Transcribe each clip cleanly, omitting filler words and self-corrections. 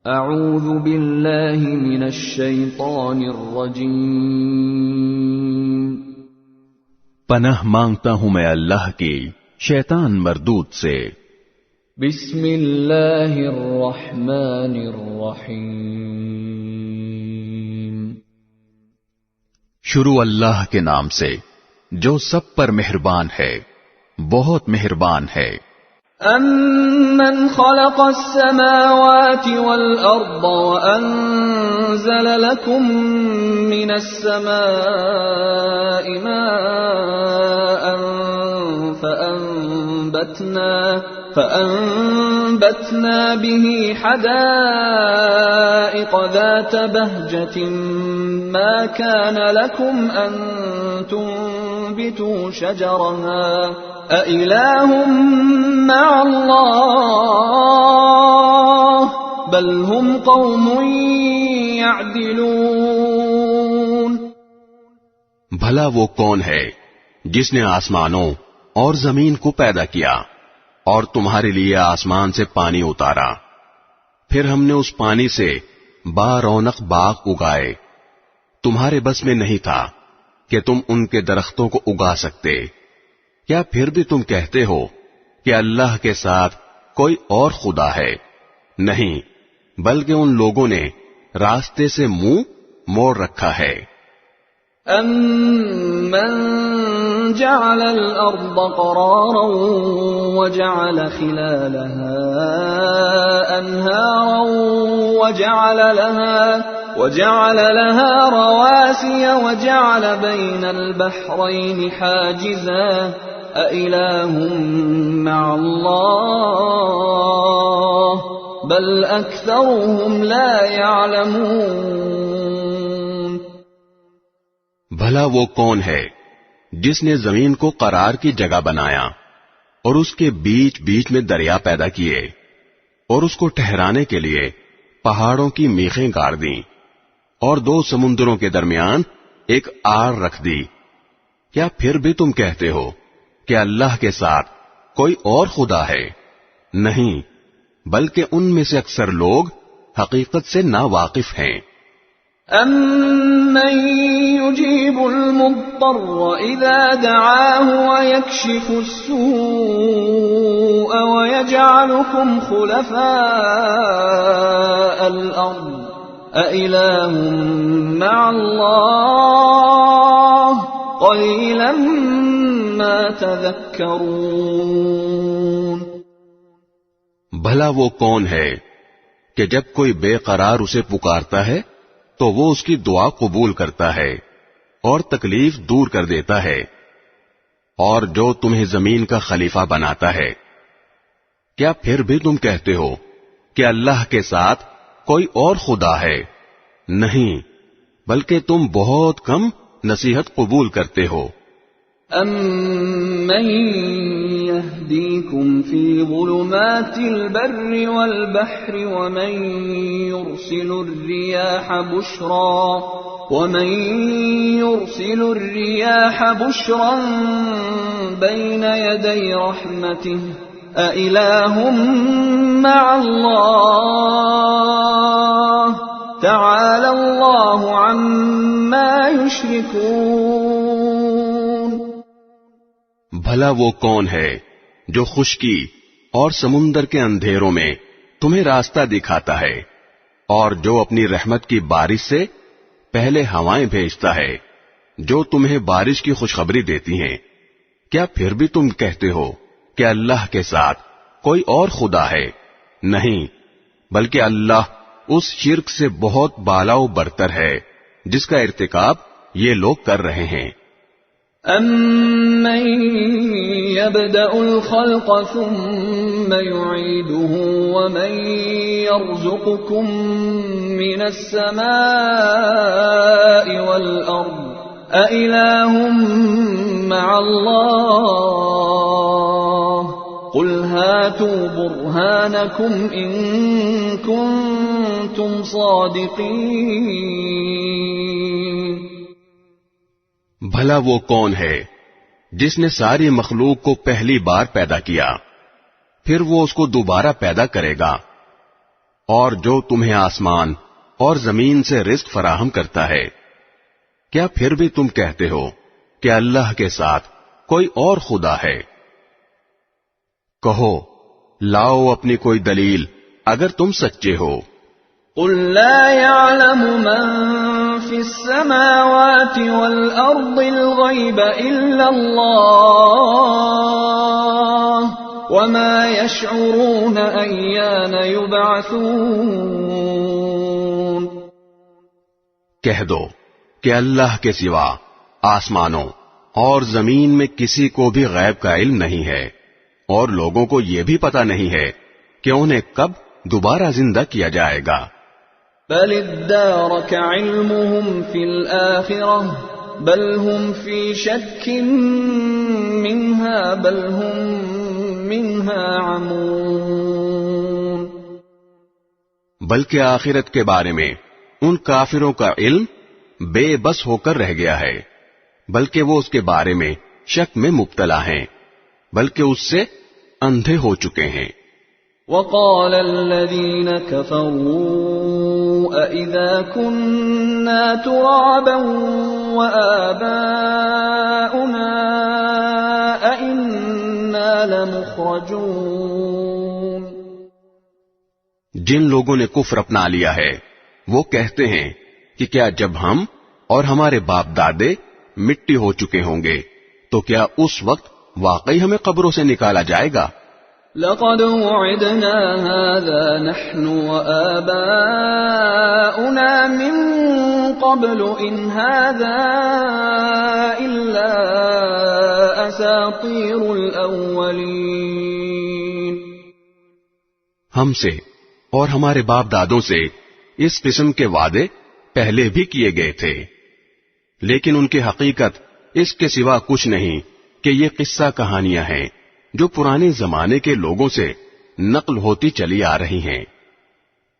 اعوذ باللہ من الشیطان الرجیم، پناہ مانگتا ہوں میں اللہ کی شیطان مردود سے۔ بسم اللہ الرحمن الرحیم، شروع اللہ کے نام سے جو سب پر مہربان ہے، بہت مہربان ہے۔ امن خلق السماوات والارض وانزل لكم من السماء ماء فأنبتنا به حدائق ذات بهجة ما كان لكم أن تنبتوا شجرها أإله مع الله بل هم قوم يعدلون۔ بھلا وہ کون ہے جس نے آسمانوں اور زمین کو پیدا کیا اور تمہارے لیے آسمان سے پانی اتارا، پھر ہم نے اس پانی سے بارونق باغ اگائے۔ تمہارے بس میں نہیں تھا کہ تم ان کے درختوں کو اگا سکتے، کیا پھر بھی تم کہتے ہو کہ اللہ کے ساتھ کوئی اور خدا ہے؟ نہیں، بلکہ ان لوگوں نے راستے سے منہ موڑ رکھا ہے۔ أَمَّنْ جَعَلَ الْأَرْضَ قَرَارًا وَجَعَلَ خِلَالَهَا أَنْهَارًا وَجَعَلَ لَهَا رَوَاسِيَ وَجَعَلَ بَيْنَ الْبَحْرَيْنِ حَاجِزًا أَإِلَٰهٌ مَّعَ اللَّهِ بَلْ أَكْثَرُهُمْ لَا يَعْلَمُونَ۔ بھلا وہ کون ہے جس نے زمین کو قرار کی جگہ بنایا اور اس کے بیچ بیچ میں دریا پیدا کیے اور اس کو ٹھہرانے کے لیے پہاڑوں کی میخیں گاڑ دیں اور دو سمندروں کے درمیان ایک آڑ رکھ دی، کیا پھر بھی تم کہتے ہو کہ اللہ کے ساتھ کوئی اور خدا ہے؟ نہیں، بلکہ ان میں سے اکثر لوگ حقیقت سے ناواقف ہیں۔ أَمَّن يُجِيبُ الْمُضْطَرَّ إِذَا دَعَاهُ وَيَكْشِفُ السُّوءَ وَيَجْعَلُكُمْ خُلَفَاءَ الْأَرْضِ أَإِلَٰهٌ مَّعَ اللَّهِ قَلِيلًا مَّا تَذَكَّرُونَ۔ بھلا وہ کون ہے کہ جب کوئی بے قرار اسے پکارتا ہے تو وہ اس کی دعا قبول کرتا ہے اور تکلیف دور کر دیتا ہے، اور جو تمہیں زمین کا خلیفہ بناتا ہے، کیا پھر بھی تم کہتے ہو کہ اللہ کے ساتھ کوئی اور خدا ہے؟ نہیں، بلکہ تم بہت کم نصیحت قبول کرتے ہو۔ أَمَّن يَهْدِيكُمْ فِي ظُلُمَاتِ الْبَرِّ وَالْبَحْرِ وَمَن يُرْسِلُ الرِّيَاحَ بُشْرًا بَيْنَ يَدَيْ رَحْمَتِهِ أَإِلَٰهٌ مَّعَ اللَّهِ تَعَالَى اللَّهُ عَمَّا يُشْرِكُونَ۔ بھلا وہ کون ہے جو خشکی اور سمندر کے اندھیروں میں تمہیں راستہ دکھاتا ہے، اور جو اپنی رحمت کی بارش سے پہلے ہوائیں بھیجتا ہے جو تمہیں بارش کی خوشخبری دیتی ہیں؟ کیا پھر بھی تم کہتے ہو کہ اللہ کے ساتھ کوئی اور خدا ہے؟ نہیں، بلکہ اللہ اس شرک سے بہت بالا و برتر ہے جس کا ارتکاب یہ لوگ کر رہے ہیں۔ أَمَّن يَبْدَأُ الْخَلْقَ ثُمَّ يُعِيدُهُ وَمَن يَرْزُقُكُم مِّنَ السَّمَاءِ وَالْأَرْضِ أَإِلَٰهٌ مَّعَ اللَّهِ قُلْ هَاتُوا بُرْهَانَكُمْ إِن كُنتُمْ صَادِقِينَ۔ بھلا وہ کون ہے جس نے ساری مخلوق کو پہلی بار پیدا کیا، پھر وہ اس کو دوبارہ پیدا کرے گا؟ اور جو تمہیں آسمان اور زمین سے رزق فراہم کرتا ہے، کیا پھر بھی تم کہتے ہو کہ اللہ کے ساتھ کوئی اور خدا ہے؟ کہو لاؤ اپنی کوئی دلیل اگر تم سچے ہو۔ قل لا يعلم من في السماوات والأرض الغيب إلا الله وما يشعرون أيان يبعثون۔ کہہ دو کہ اللہ کے سوا آسمانوں اور زمین میں کسی کو بھی غیب کا علم نہیں ہے، اور لوگوں کو یہ بھی پتہ نہیں ہے کہ انہیں کب دوبارہ زندہ کیا جائے گا۔ بل ادارك علمهم في الآخرة بل هم في شك منها بل هم منها عمون۔ بلکہ آخرت کے بارے میں ان کافروں کا علم بے بس ہو کر رہ گیا ہے، بلکہ وہ اس کے بارے میں شک میں مبتلا ہیں، بلکہ اس سے اندھے ہو چکے ہیں۔ وقال الذين كفروا أإذا كنا ترابا وآباؤنا أإنا لمخرجون۔ جن لوگوں نے کفر اپنا لیا ہے وہ کہتے ہیں کہ کیا جب ہم اور ہمارے باپ دادے مٹی ہو چکے ہوں گے تو کیا اس وقت واقعی ہمیں قبروں سے نکالا جائے گا؟ لقد وعدنا هذا نحن وآباؤنا من قبل إن هذا إلا أساطير الأولين۔ ہم سے اور ہمارے باپ دادوں سے اس قسم کے وعدے پہلے بھی کیے گئے تھے، لیکن ان کی حقیقت اس کے سوا کچھ نہیں کہ یہ قصہ کہانیاں ہیں جو پرانے زمانے کے لوگوں سے نقل ہوتی چلی آ رہی ہیں۔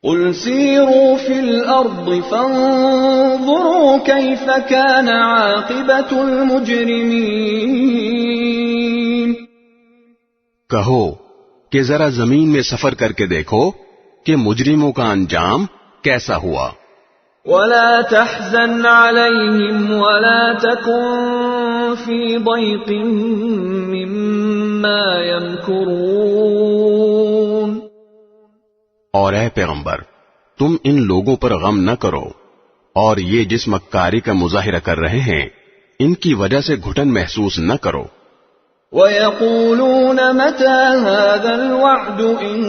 قل سیروا فی الارض فانظروا کیف کان عاقبۃ المجرمین۔ کہو کہ ذرا زمین میں سفر کر کے دیکھو کہ مجرموں کا انجام کیسا ہوا۔ ولا تحزن علیہم ولا تکن فی ضیق مما یمکرون۔ اور اے پیغمبر تم ان لوگوں پر غم نہ کرو، اور یہ جس مکاری کا مظاہرہ کر رہے ہیں ان کی وجہ سے گھٹن محسوس نہ کرو۔ وَيَقُولُونَ مَتَى هَذَا الْوَعْدُ إِن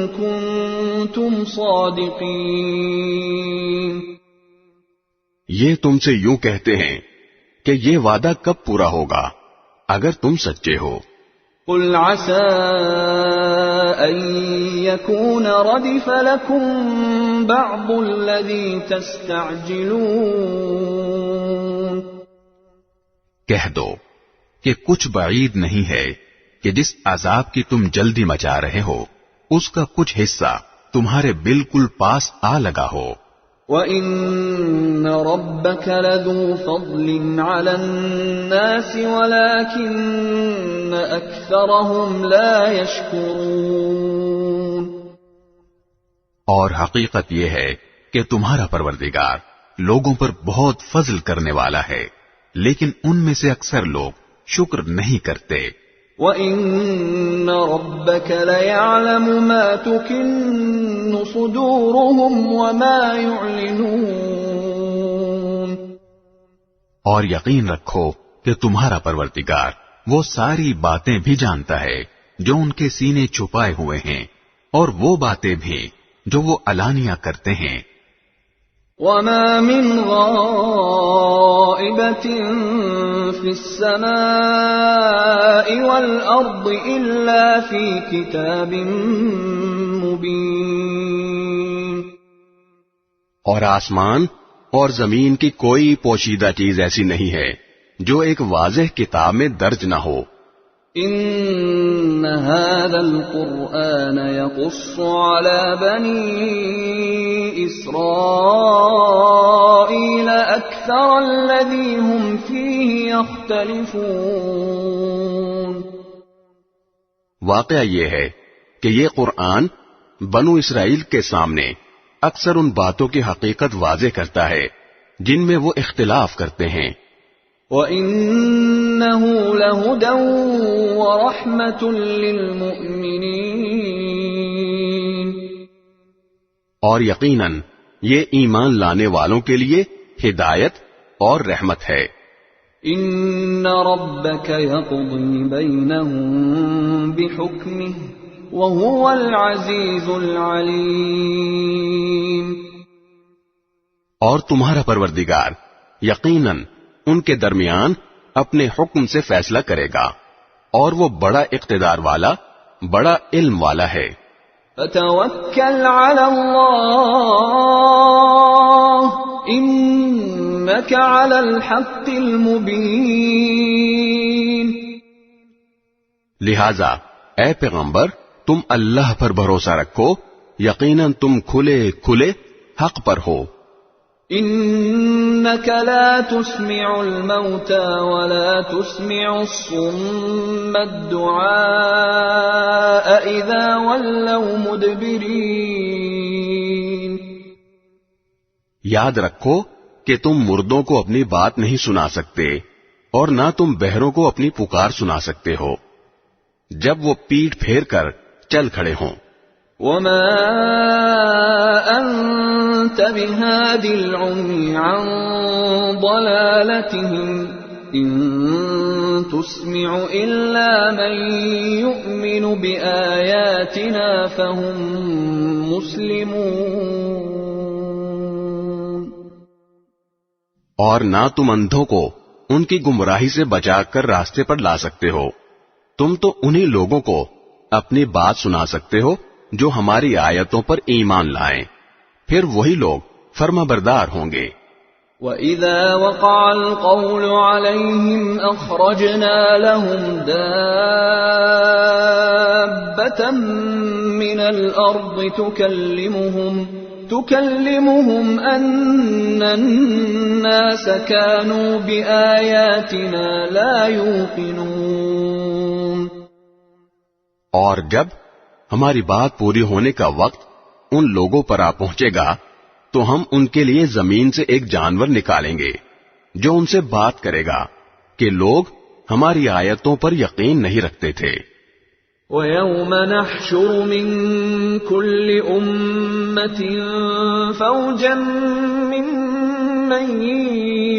كُنتُمْ صَادِقِينَ۔ یہ تم سے یوں کہتے ہیں کہ یہ وعدہ کب پورا ہوگا اگر تم سچے ہو۔ قُلْ عَسَىٰ أَن يَكُونَ رَدِفَ لَكُم بَعْضُ الَّذِي تَسْتَعْجِلُونَ۔ کہہ دو کہ کچھ بعید نہیں ہے کہ جس عذاب کی تم جلدی مچا رہے ہو اس کا کچھ حصہ تمہارے بالکل پاس آ لگا ہو۔ وَإِنَّ رَبَّكَ لَذُو فَضْلٍ عَلَى النَّاسِ وَلَكِنَّ أَكْثَرَهُمْ لَا يَشْكُرُونَ۔ اور حقیقت یہ ہے کہ تمہارا پروردگار لوگوں پر بہت فضل کرنے والا ہے، لیکن ان میں سے اکثر لوگ شکر نہیں کرتے۔ وَإِنَّ رَبَّكَ لَيَعْلَمُ مَا تُكِنُّ صُدُورُهُمْ وَمَا يُعْلِنُونَ۔ اور یقین رکھو کہ تمہارا پروردگار وہ ساری باتیں بھی جانتا ہے جو ان کے سینے چھپائے ہوئے ہیں، اور وہ باتیں بھی جو وہ علانیہ کرتے ہیں۔ وَمَا مِنْ غَائِبَةٍ فِي السَّمَاءِ وَالْأَرْضِ إِلَّا فِي كِتَابٍ مُبِينٍ۔ اور آسمان اور زمین کی کوئی پوشیدہ چیز ایسی نہیں ہے جو ایک واضح کتاب میں درج نہ ہو۔ إِنَّ هَذَا الْقُرْآنَ يَقُصُّ عَلَى بَنِي إِسْرَائِيلَ أَكْثَرَ الَّذِي هُمْ فِيهِ يَخْتَلِفُونَ۔ واقعہ یہ ہے کہ یہ قرآن بنو اسرائیل کے سامنے اکثر ان باتوں کی حقیقت واضح کرتا ہے جن میں وہ اختلاف کرتے ہیں. وَإِنَّهُ لَهُدًى وَرَحْمَةٌ لِّلْمُؤْمِنِينَ. اور یقیناً یہ ایمان لانے والوں کے لیے ہدایت اور رحمت ہے. إِنَّ رَبَّكَ يَقْضِي بَيْنَهُم بِحُكْمِهِ وَهُوَ الْعَزِيزُ الْعَلِيمُ. اور تمہارا پروردگار یقیناً ان کے درمیان اپنے حکم سے فیصلہ کرے گا اور وہ بڑا اقتدار والا بڑا علم والا ہے. فَتَوَكَّلْ عَلَى اللَّهِ إِنَّكَ عَلَى الْحَقِّ الْمُبِينِ. لہذا اے پیغمبر تم اللہ پر بھروسہ رکھو یقیناً تم کھلے کھلے حق پر ہو. إِنَّكَ لَا تُسْمِعُ الْمَوْتَى وَلَا تُسْمِعُ الصُّمَّ الدُّعَاءَ إِذَا وَلَّوْا مُدْبِرِينَ. یاد رکھو کہ تم مردوں کو اپنی بات نہیں سنا سکتے اور نہ تم بہروں کو اپنی پکار سنا سکتے ہو جب وہ پیٹھ پھیر کر چل کھڑے ہوں. وَمَا أَنْتَ بِهَادِ الْعُمْيِ عَنْ ضَلَالَتِهِمْ إِن تُسْمِعُ إِلَّا مَن يُؤْمِنُ بِآيَاتِنَا فَهُمْ مُسْلِمُونَ. اور نہ تم اندھوں کو ان کی گمراہی سے بچا کر راستے پر لا سکتے ہو. تم تو انہی لوگوں کو اپنی بات سنا سکتے ہو جو ہماری آیتوں پر ایمان لائیں پھر وہی لوگ فرما بردار ہوں گے. وَإِذَا وَقَعَ الْقَوْلُ عَلَيْهِمْ أَخْرَجْنَا لَهُمْ دَابَّةً مِّنَ الْأَرْضِ تُكَلِّمُهُمْ أَنَّ النَّاسَ كَانُوا بِآيَاتِنَا لَا يُوقِنُونَ. اور جب ہماری بات پوری ہونے کا وقت ان لوگوں پر آ پہنچے گا تو ہم ان کے لیے زمین سے ایک جانور نکالیں گے جو ان سے بات کرے گا کہ لوگ ہماری آیتوں پر یقین نہیں رکھتے تھے. وَيَوْمَ نَحْشُرُ مِن كُلِّ أُمَّةٍ فَوْجًا مِّمَّن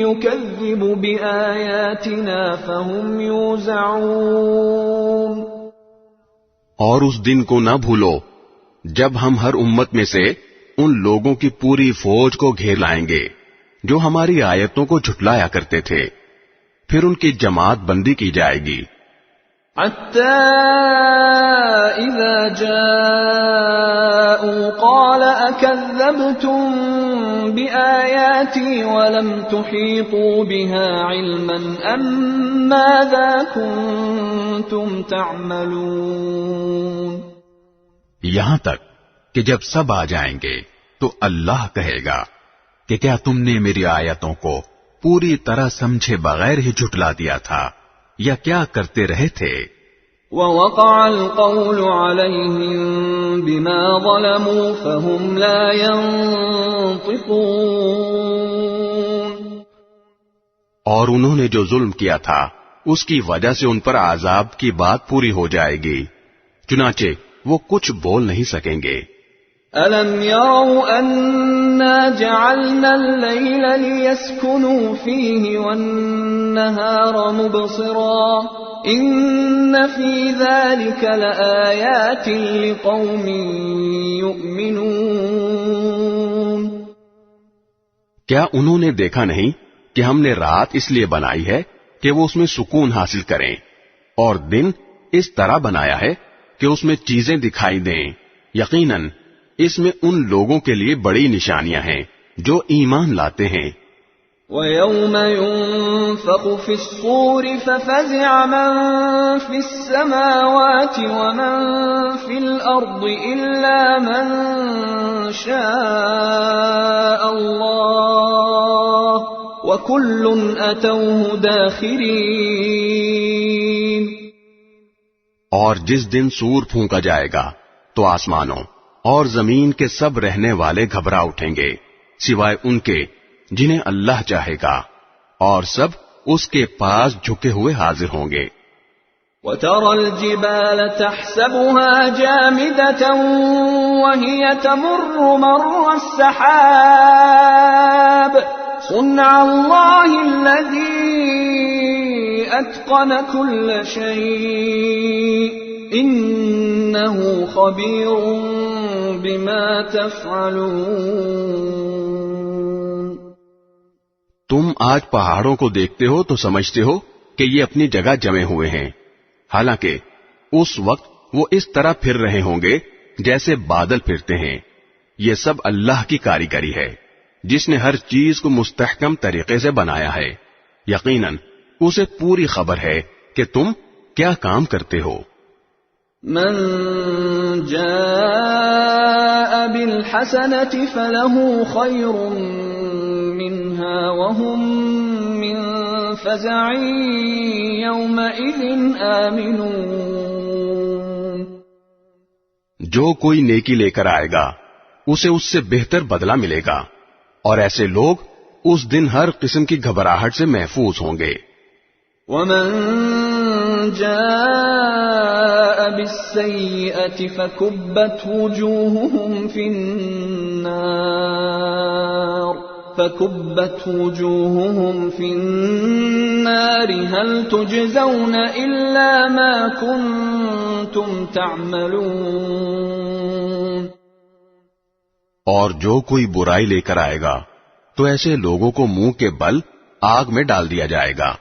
يُكَذِّبُ بِآيَاتِنَا فَهُمْ يُوزَعُونَ. اور اس دن کو نہ بھولو جب ہم ہر امت میں سے ان لوگوں کی پوری فوج کو گھیر لائیں گے جو ہماری آیتوں کو جھٹلایا کرتے تھے پھر ان کی جماعت بندی کی جائے گی. حَتَّى إِذَا جَاءُوا قَالَ أَكَذَّبْتُم بِآيَاتِي وَلَمْ تُحِيطُوا بِهَا عِلْمًا أَمْ مَاذَا كُنتُمْ تَعْمَلُونَ. یہاں تک کہ جب سب آ جائیں گے تو اللہ کہے گا کہ کیا تم نے میری آیتوں کو پوری طرح سمجھے بغیر ہی جھٹلا دیا تھا یا کیا کرتے رہے تھے. وَوَقَعَ الْقَوْلُ عَلَيْهِمْ بِمَا ظَلَمُوا فَهُمْ لَا يَنطِقُونَ. اور انہوں نے جو ظلم کیا تھا اس کی وجہ سے ان پر عذاب کی بات پوری ہو جائے گی چنانچہ وہ کچھ بول نہیں سکیں گے. أَلَمْ يَرَوْا أَنَّا جَعَلْنَا اللَّيْلَ لِيَسْكُنُوا فِيهِ وَالنَّهَارَ مُبْصِرًا إِنَّ فِي ذَلِكَ لَآيَاتٍ لِقَوْمٍ يُؤْمِنُونَ. کیا انہوں نے دیکھا نہیں کہ ہم نے رات اس لیے بنائی ہے کہ وہ اس میں سکون حاصل کریں اور دن اس طرح بنایا ہے کہ اس میں چیزیں دکھائی دیں. یقیناً اس میں ان لوگوں کے لیے بڑی نشانیاں ہیں جو ایمان لاتے ہیں. وَيَوْمَ يُنفَخُ فِي الصُّورِ فَفَزِعَ مَن فِي السَّمَاوَاتِ وَمَن فِي الْأَرْضِ إِلَّا مَن شَاءَ اللَّهُ وَكُلٌّ أَتَوْهُ دَاخِرِينَ. اور جس دن سور پھونکا جائے گا تو آسمانوں اور زمین کے سب رہنے والے گھبرا اٹھیں گے سوائے ان کے جنہیں اللہ چاہے گا، اور سب اس کے پاس جھکے ہوئے حاضر ہوں گے۔ وَتَرَى الْجِبَالَ تَحْسَبُهَا جَامِدَةً وَهِيَ تَمُرُّ مَرَّ السَّحَابِ صُنْعَ اللَّهِ الَّذِي أَتْقَنَ كُلَّ شَيْءٍ إِنَّهُ خَبِيرٌ بِمَا تَفْعَلُونَ۔ تم آج پہاڑوں کو دیکھتے ہو تو سمجھتے ہو کہ یہ اپنی جگہ جمے ہوئے ہیں، حالانکہ اس وقت وہ اس طرح پھر رہے ہوں گے جیسے بادل پھرتے ہیں۔ یہ سب اللہ کی کاریگری ہے جس نے ہر چیز کو مستحکم طریقے سے بنایا ہے۔ یقیناً اسے پوری خبر ہے کہ تم کیا کام کرتے ہو۔ من جاء بالحسنة فله خير منها وهم من فزع يومئذ آمنون۔ جو کوئی نیکی لے کر آئے گا اسے اس سے بہتر بدلہ ملے گا، اور ایسے لوگ اس دن ہر قسم کی گھبراہٹ سے محفوظ ہوں گے۔ ومن جاء بالسيئة فكبت وجوههم في النار هل تجزون إلا ما كنتم تعملون۔ اور جو کوئی برائی لے کر آئے گا تو ایسے لوگوں کو منہ کے بل آگ میں ڈال دیا جائے گا،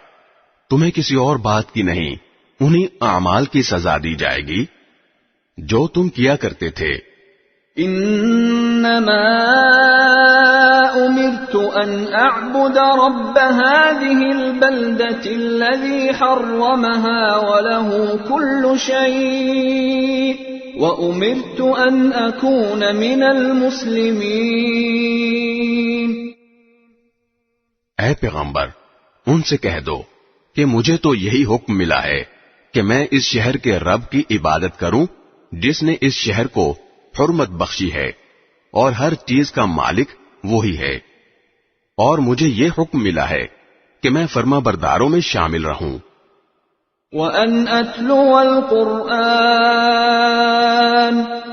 تمہیں کسی اور بات کی نہیں، انہیں اعمال کی سزا دی جائے گی جو تم کیا کرتے تھے۔ انما امرت ان اعبد رب هذه البلدة الذي حرمها وله كل شيء وامرت ان اكون من المسلمين۔ اے پیغمبر، ان سے کہہ دو کہ مجھے تو یہی حکم ملا ہے کہ میں اس شہر کے رب کی عبادت کروں جس نے اس شہر کو حرمت بخشی ہے، اور ہر چیز کا مالک وہی ہے، اور مجھے یہ حکم ملا ہے کہ میں فرما برداروں میں شامل رہوں۔ وَأَنْ أَتْلُوَ الْقُرْآنَ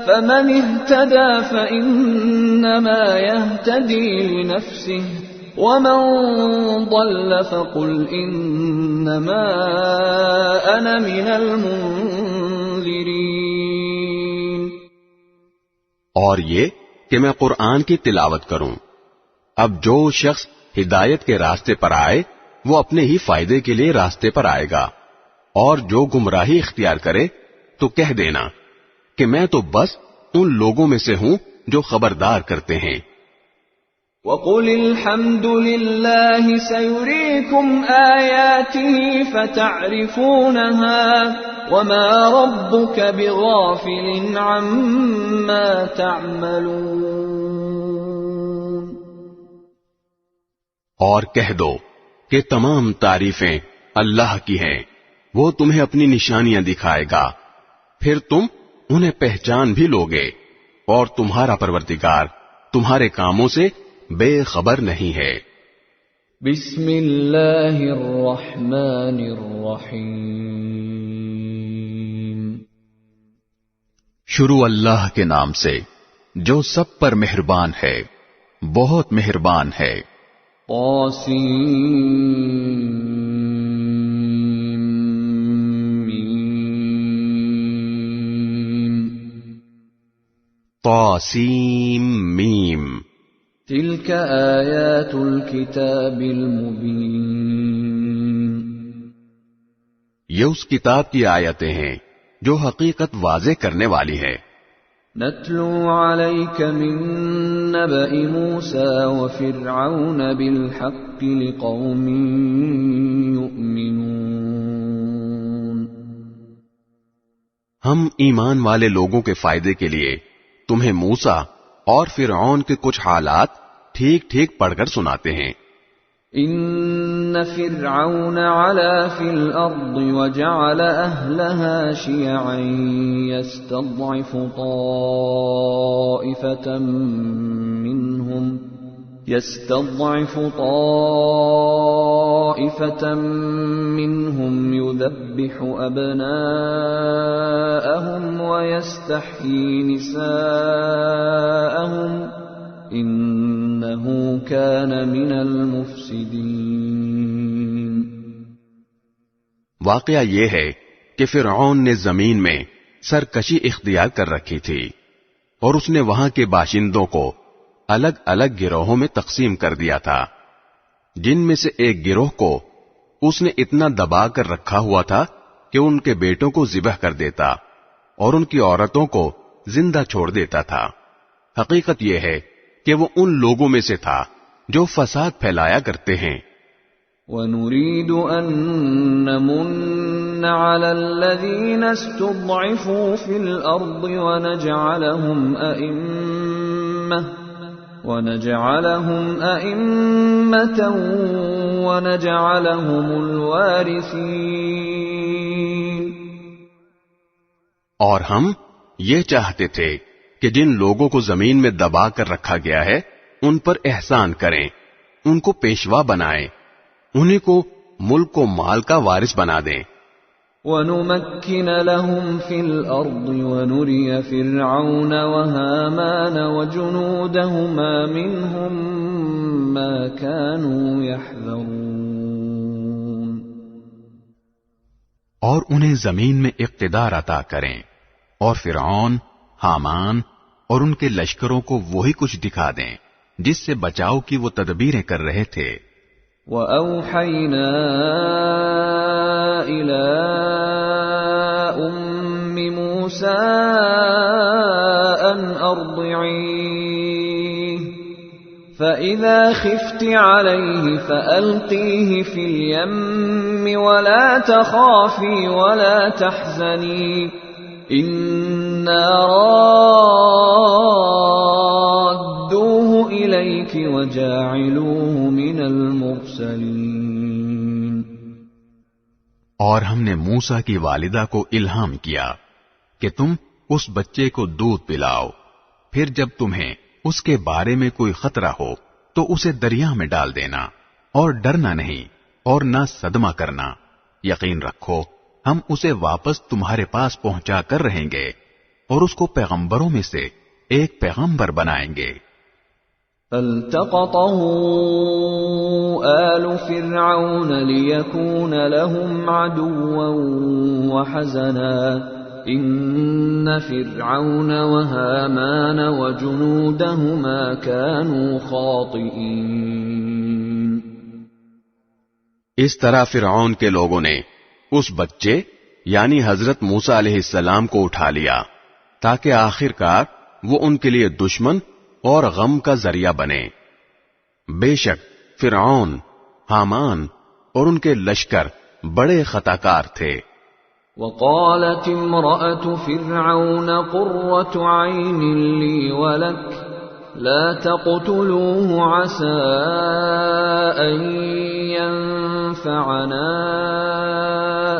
فَمَنِ اهْتَدَى فَإِنَّمَا يَهْتَدِي لِنَفْسِهِ وَمَنْ ضَلَّ فَقُلْ إِنَّمَا أَنَا مِنَ الْمُنذِرِينَ۔ اور یہ کہ میں قرآن کی تلاوت کروں، اب جو شخص ہدایت کے راستے پر آئے وہ اپنے ہی فائدے کے لیے راستے پر آئے گا، اور جو گمراہی اختیار کرے تو کہہ دینا کہ میں تو بس ان لوگوں میں سے ہوں جو خبردار کرتے ہیں۔ وَقُلِ الْحَمْدُ لِلَّهِ سَيُرِيكُمْ آيَاتِهِ فَتَعْرِفُونَهَا وَمَا رَبُّكَ بِغَافِلٍ عَمَّا تَعْمَلُونَ۔ اور کہہ دو کہ تمام تعریفیں اللہ کی ہیں، وہ تمہیں اپنی نشانیاں دکھائے گا، پھر تم انہیں پہچان بھی لوگے، اور تمہارا پروردگار تمہارے کاموں سے بے خبر نہیں ہے۔ بسم اللہ الرحمن الرحیم۔ شروع اللہ کے نام سے جو سب پر مہربان ہے، بہت مہربان ہے۔ طاسیم میم۔ تلك آیات الکتاب المبین۔ یہ اس کتاب کی آیتیں ہیں جو حقیقت واضح کرنے والی ہے۔ نتلو علیک من نبأ موسیٰ وفرعون بالحق لقوم یؤمنون۔ ہم ایمان والے لوگوں کے فائدے کے لیے تمہیں موسیٰ اور فرعون کے کچھ حالات ٹھیک ٹھیک پڑھ کر سناتے ہیں۔ إن فرعون علا في الأرض وجعل أهلها شيعا يستضعف طائفة منهم يذبح أبناءهم ويستحيي نساءهم إنه كان من المفسدين۔ واقعہ یہ ہے کہ فرعون نے زمین میں سرکشی اختیار کر رکھی تھی اور اس نے وہاں کے باشندوں کو الگ الگ گروہوں میں تقسیم کر دیا تھا، جن میں سے ایک گروہ کو اس نے اتنا دبا کر رکھا ہوا تھا کہ ان کے بیٹوں کو ذبح کر دیتا اور ان کی عورتوں کو زندہ چھوڑ دیتا تھا۔ حقیقت یہ ہے کہ وہ ان لوگوں میں سے تھا جو فساد پھیلایا کرتے ہیں۔ وَنُرِيدُ أَن نَّمُنَّ عَلَى الَّذِينَ اسْتُضْعِفُوا فِي الْأَرْضِ وَنَجْعَلَهُمْ أَئِمَّةً وَنَجْعَلَهُمُ الْوَارِثِينَ۔ اور ہم یہ چاہتے تھے کہ جن لوگوں کو زمین میں دبا کر رکھا گیا ہے ان پر احسان کریں، ان کو پیشوا بنائیں، انہیں کو ملک و مال کا وارث بنا دیں۔ وَنُمَكِّنَ لَهُمْ فِي الْأَرْضِ وَنُرِيَ فِرْعَوْنَ وَهَامَانَ وَجُنُودَهُمَا مِنْهُمْ مَا كَانُوا يَحْذَرُونَ۔ اور انہیں زمین میں اقتدار عطا کریں اور فرعون، حامان اور ان کے لشکروں کو وہی کچھ دکھا دیں جس سے بچاؤ کی وہ تدبیریں کر رہے تھے۔ وَأَوْحَيْنَا إِلَىٰ أُمِّ مُوسَىٰ أَنْ أَرْضِعِيهِ فَإِذَا خِفْتِ عَلَيْهِ فَأَلْقِيهِ فِي الْيَمِّ وَلَا تَخَافِي وَلَا تَحْزَنِي إِنَّا رَادُّوهُ إِلَيْكِ وَجَاعِلُوهُ مِنَ الْمُرْسَلِينَ۔ اور ہم نے موسیٰ کی والدہ کو الہام کیا کہ تم اس بچے کو دودھ پلاؤ، پھر جب تمہیں اس کے بارے میں کوئی خطرہ ہو تو اسے دریا میں ڈال دینا، اور ڈرنا نہیں اور نہ صدمہ کرنا، یقین رکھو ہم اسے واپس تمہارے پاس پہنچا کر رہیں گے اور اس کو پیغمبروں میں سے ایک پیغمبر بنائیں گے۔ فَالْتَقَطَهُ آلُ فِرْعَوْنَ لِيَكُونَ لَهُمْ عَدُوًّا وَحَزَنًا إِنَّ فِرْعَوْنَ وَهَامَانَ وَجُنُودَهُمَا كَانُوا خَاطِئِينَ۔ اس طرح فرعون کے لوگوں نے اس بچے یعنی حضرت موسیٰ علیہ السلام کو اٹھا لیا تاکہ آخرکار وہ ان کے لیے دشمن اور غم کا ذریعہ بنے۔ بے شک فرعون، حامان اور ان کے لشکر بڑے خطاکار تھے۔ وقالت امرأة فرعون قرة عين لي ولك لا تقتلوه عسى أن ينفعنا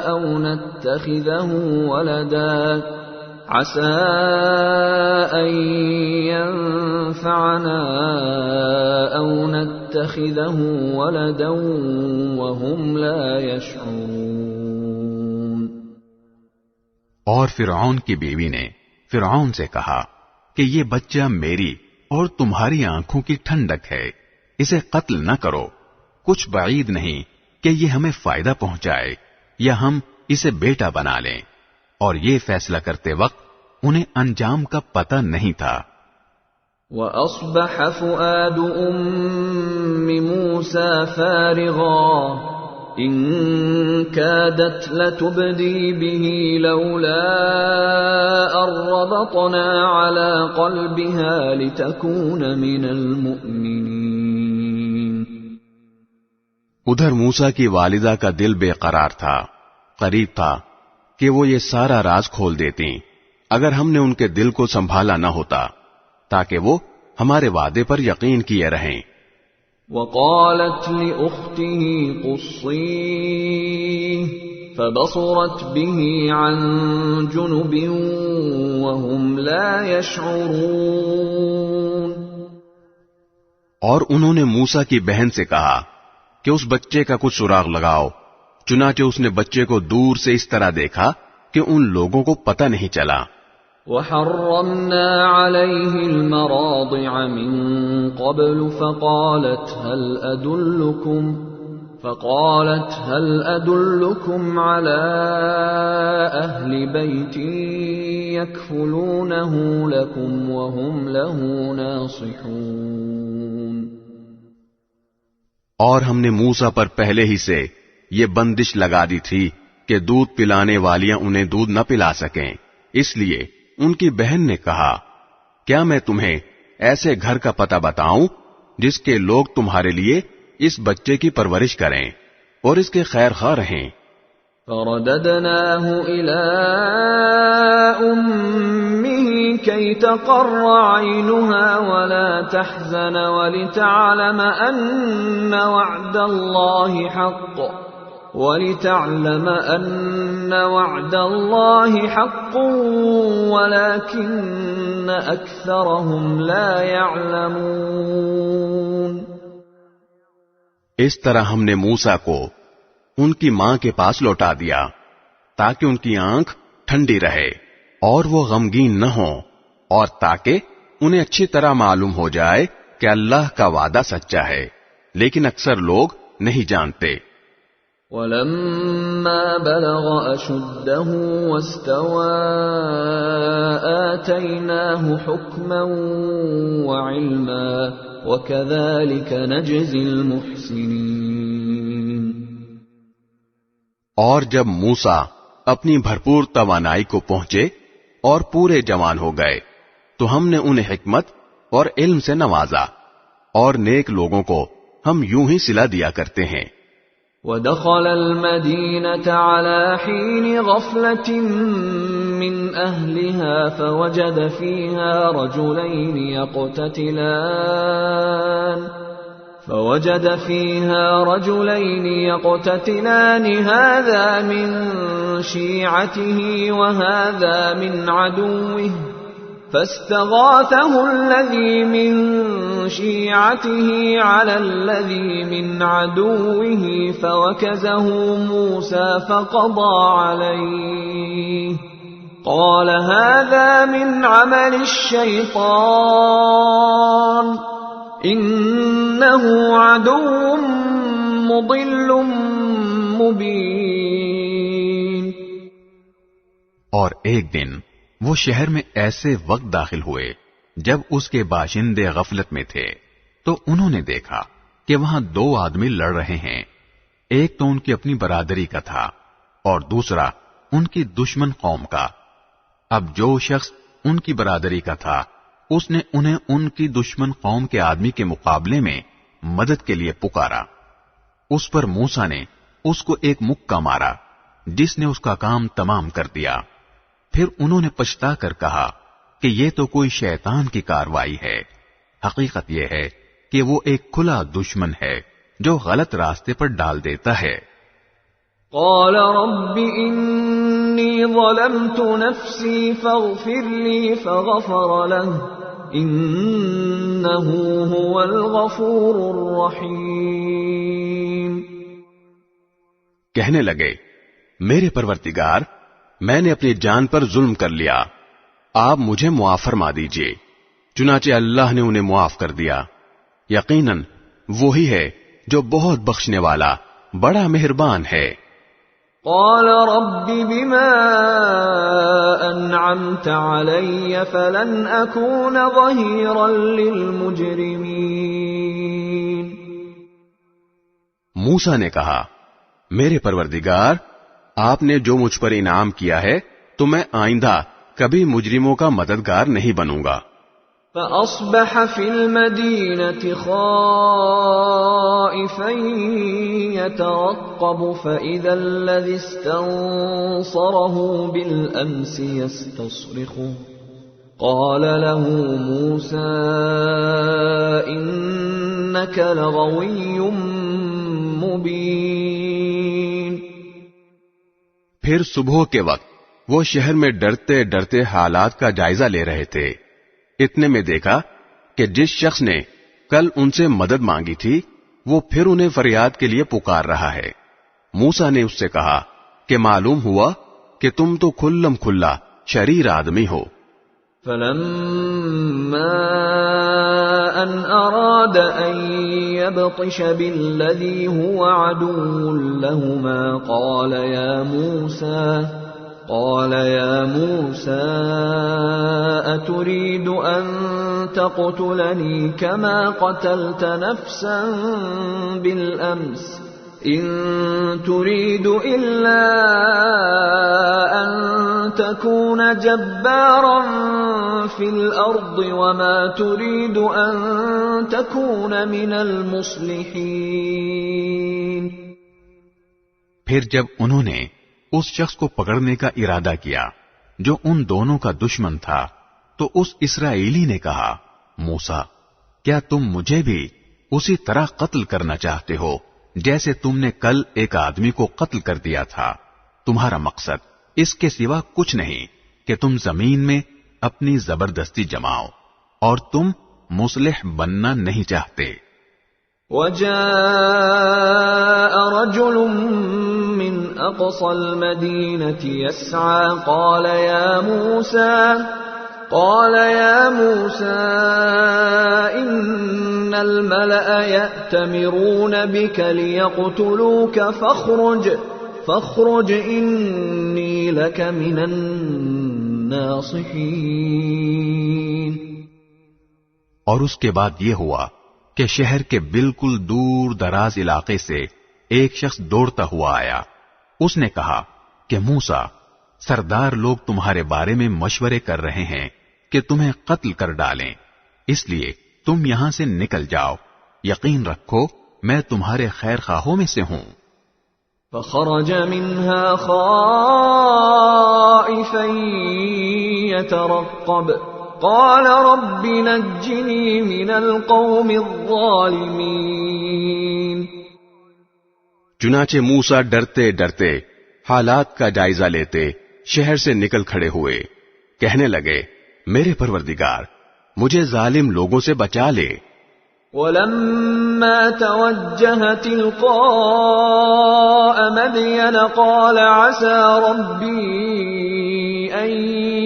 أو نتخذه ولدا عسى أن ينفعنا أو نتخذه ولدا وهم لا يشعرون۔ اور فرعون کی بیوی نے فرعون سے کہا کہ یہ بچہ میری اور تمہاری آنکھوں کی ٹھنڈک ہے، اسے قتل نہ کرو، کچھ بعید نہیں کہ یہ ہمیں فائدہ پہنچائے یا ہم اسے بیٹا بنا لیں، اور یہ فیصلہ کرتے وقت انہیں انجام کا پتہ نہیں تھا۔ وَأَصْبَحَ فُؤَادُ أُمِّ مُوسَى فَارِغًا إِن كَادَتْ لَتُبْدِي بِهِ لَوْلَا أَن رَّبَطْنَا عَلَى قَلْبِهَا لِتَكُونَ مِنَ الْمُؤْمِنِينَ۔ ادھر موسیٰ کی والدہ کا دل بے قرار تھا، قریب تھا کہ وہ یہ سارا راز کھول دیتی اگر ہم نے ان کے دل کو سنبھالا نہ ہوتا تاکہ وہ ہمارے وعدے پر یقین کیے رہیں۔ وقالت لأخته قصيه فبصرت به عن جنب وهم لا يشعرون. اور انہوں نے موسیٰ کی بہن سے کہا کہ اس بچے کا کچھ سراغ لگاؤ. چنانچہ اس نے بچے کو دور سے اس طرح دیکھا کہ ان لوگوں کو پتہ نہیں چلا. وحرمنا عليه المراضع من قبل فقالت هل أدلكم على أهل بيت يكفلونه لكم وهم له ناصحون. اور ہم نے موسیٰ پر پہلے ہی سے یہ بندش لگا دی تھی کہ دودھ پلانے والیاں انہیں دودھ نہ پلا سکیں. اس لیے ان کی بہن نے کہا کیا میں تمہیں ایسے گھر کا پتہ بتاؤں جس کے لوگ تمہارے لیے اس بچے کی پرورش کریں اور اس کے خیر خواہ رہیں. فرددناه إلى أمه كي تقر عينها ولا تحزن ولتعلم أن وعد الله حق ولكن أكثرهم لا يعلمون. اس طرح ہم نے موسیٰ کو ان کی ماں کے پاس لوٹا دیا تاکہ ان کی آنکھ ٹھنڈی رہے اور وہ غمگین نہ ہوں، اور تاکہ انہیں اچھی طرح معلوم ہو جائے کہ اللہ کا وعدہ سچا ہے، لیکن اکثر لوگ نہیں جانتے. وَلَمَّا بَلَغَ أَشُدَّهُ وَاسْتَوَى آتَيْنَاهُ حُكْمًا وَعِلْمًا وَكَذَلِكَ نَجْزِي الْمُحْسِنِينَ. اور جب موسیٰ اپنی بھرپور توانائی کو پہنچے اور پورے جوان ہو گئے تو ہم نے انہیں حکمت اور علم سے نوازا، اور نیک لوگوں کو ہم یوں ہی صلہ دیا کرتے ہیں. وَدَخَلَ الْمَدِينَةَ عَلَى حِينِ غَفْلَةٍ مِّنْ أَهْلِهَا فوجد فيها رجلين يقتتلان هذا من شيعته وهذا من عدوه فاستغاثه الذي من شيعته على الذي من عدوه فوكزه موسى فقضى عليه قال هذا من عمل الشيطان انه عدو مضل مبين. اور ایک دن وہ شہر میں ایسے وقت داخل ہوئے جب اس کے باشندے غفلت میں تھے، تو انہوں نے دیکھا کہ وہاں دو آدمی لڑ رہے ہیں. ایک تو ان کی اپنی برادری کا تھا اور دوسرا ان کی دشمن قوم کا. اب جو شخص ان کی برادری کا تھا اس نے انہیں ان کی دشمن قوم کے آدمی کے مقابلے میں مدد کے لیے پکارا. اس پر موسیٰ نے اس کو ایک مکہ مارا جس نے اس کا کام تمام کر دیا. پھر انہوں نے پچھتا کر کہا کہ یہ تو کوئی شیطان کی کاروائی ہے. حقیقت یہ ہے کہ وہ ایک کھلا دشمن ہے جو غلط راستے پر ڈال دیتا ہے. قال رب انی ظلمت نفسی فاغفر لی فغفر له انه هو الغفور الرحیم. کہنے لگے میرے پروردگار، میں نے اپنی جان پر ظلم کر لیا، آپ مجھے معاف فرما دیجئے. چنانچہ اللہ نے انہیں معاف کر دیا. یقیناً وہی ہے جو بہت بخشنے والا بڑا مہربان ہے. قال رب بما انعمت علی فلن اکون ظہیرا للمجرمین. موسیٰ نے کہا میرے پروردگار، آپ نے جو مجھ پر انعام کیا ہے تو میں آئندہ کبھی مجرموں کا مددگار نہیں بنوں گا. فأصبح في المدينة خائفا يترقب فإذا الذي استنصره بالأمس يستصرخه قال له موسى إن إنك لغوي مبين. پھر صبح کے وقت وہ شہر میں ڈرتے ڈرتے حالات کا جائزہ لے رہے تھے. اتنے میں دیکھا کہ جس شخص نے کل ان سے مدد مانگی تھی وہ پھر انہیں فریاد کے لیے پکار رہا ہے. موسیٰ نے اس سے کہا کہ معلوم ہوا کہ تم تو کھلم کھلا شریر آدمی ہو. فلما أن أراد أن يبطش بالذي هو عدو لهما قال يا موسى أتريد أن تقتلني كما قتلت نفسا بالأمس إن تريد إلا أن تكون جبارا في الأرض وما تريد أن تكون من المصلحين. پھر جب انہوں نے اس شخص کو پکڑنے کا ارادہ کیا جو ان دونوں کا دشمن تھا تو اس اسرائیلی نے کہا موسیٰ کیا تم مجھے بھی اسی طرح قتل کرنا چاہتے ہو جیسے تم نے کل ایک آدمی کو قتل کر دیا تھا؟ تمہارا مقصد اس کے سوا کچھ نہیں کہ تم زمین میں اپنی زبردستی جماؤ اور تم مصلح بننا نہیں چاہتے. وجاء رجل من أقصى المدينة يسعى قال يا موسى إن الملأ يأتمرون بك ليقتلوك فاخرج إني لك من الناصحين. اور اس کے بعد یہ ہوا کہ شہر کے بالکل دور دراز علاقے سے ایک شخص دوڑتا ہوا آیا. اس نے کہا کہ موسیٰ سردار لوگ تمہارے بارے میں مشورے کر رہے ہیں کہ تمہیں قتل کر ڈالیں، اس لیے تم یہاں سے نکل جاؤ، یقین رکھو میں تمہارے خیر خواہوں میں سے ہوں. فخرج منها خائفا يترقب قال رب نجني من القوم الظالمين. چنانچہ موسیٰ ڈرتے ڈرتے حالات کا جائزہ لیتے شہر سے نکل کھڑے ہوئے. کہنے لگے میرے پروردگار مجھے ظالم لوگوں سے بچا لے. ولما توجه تلقاء مدين قال عسى ربي أن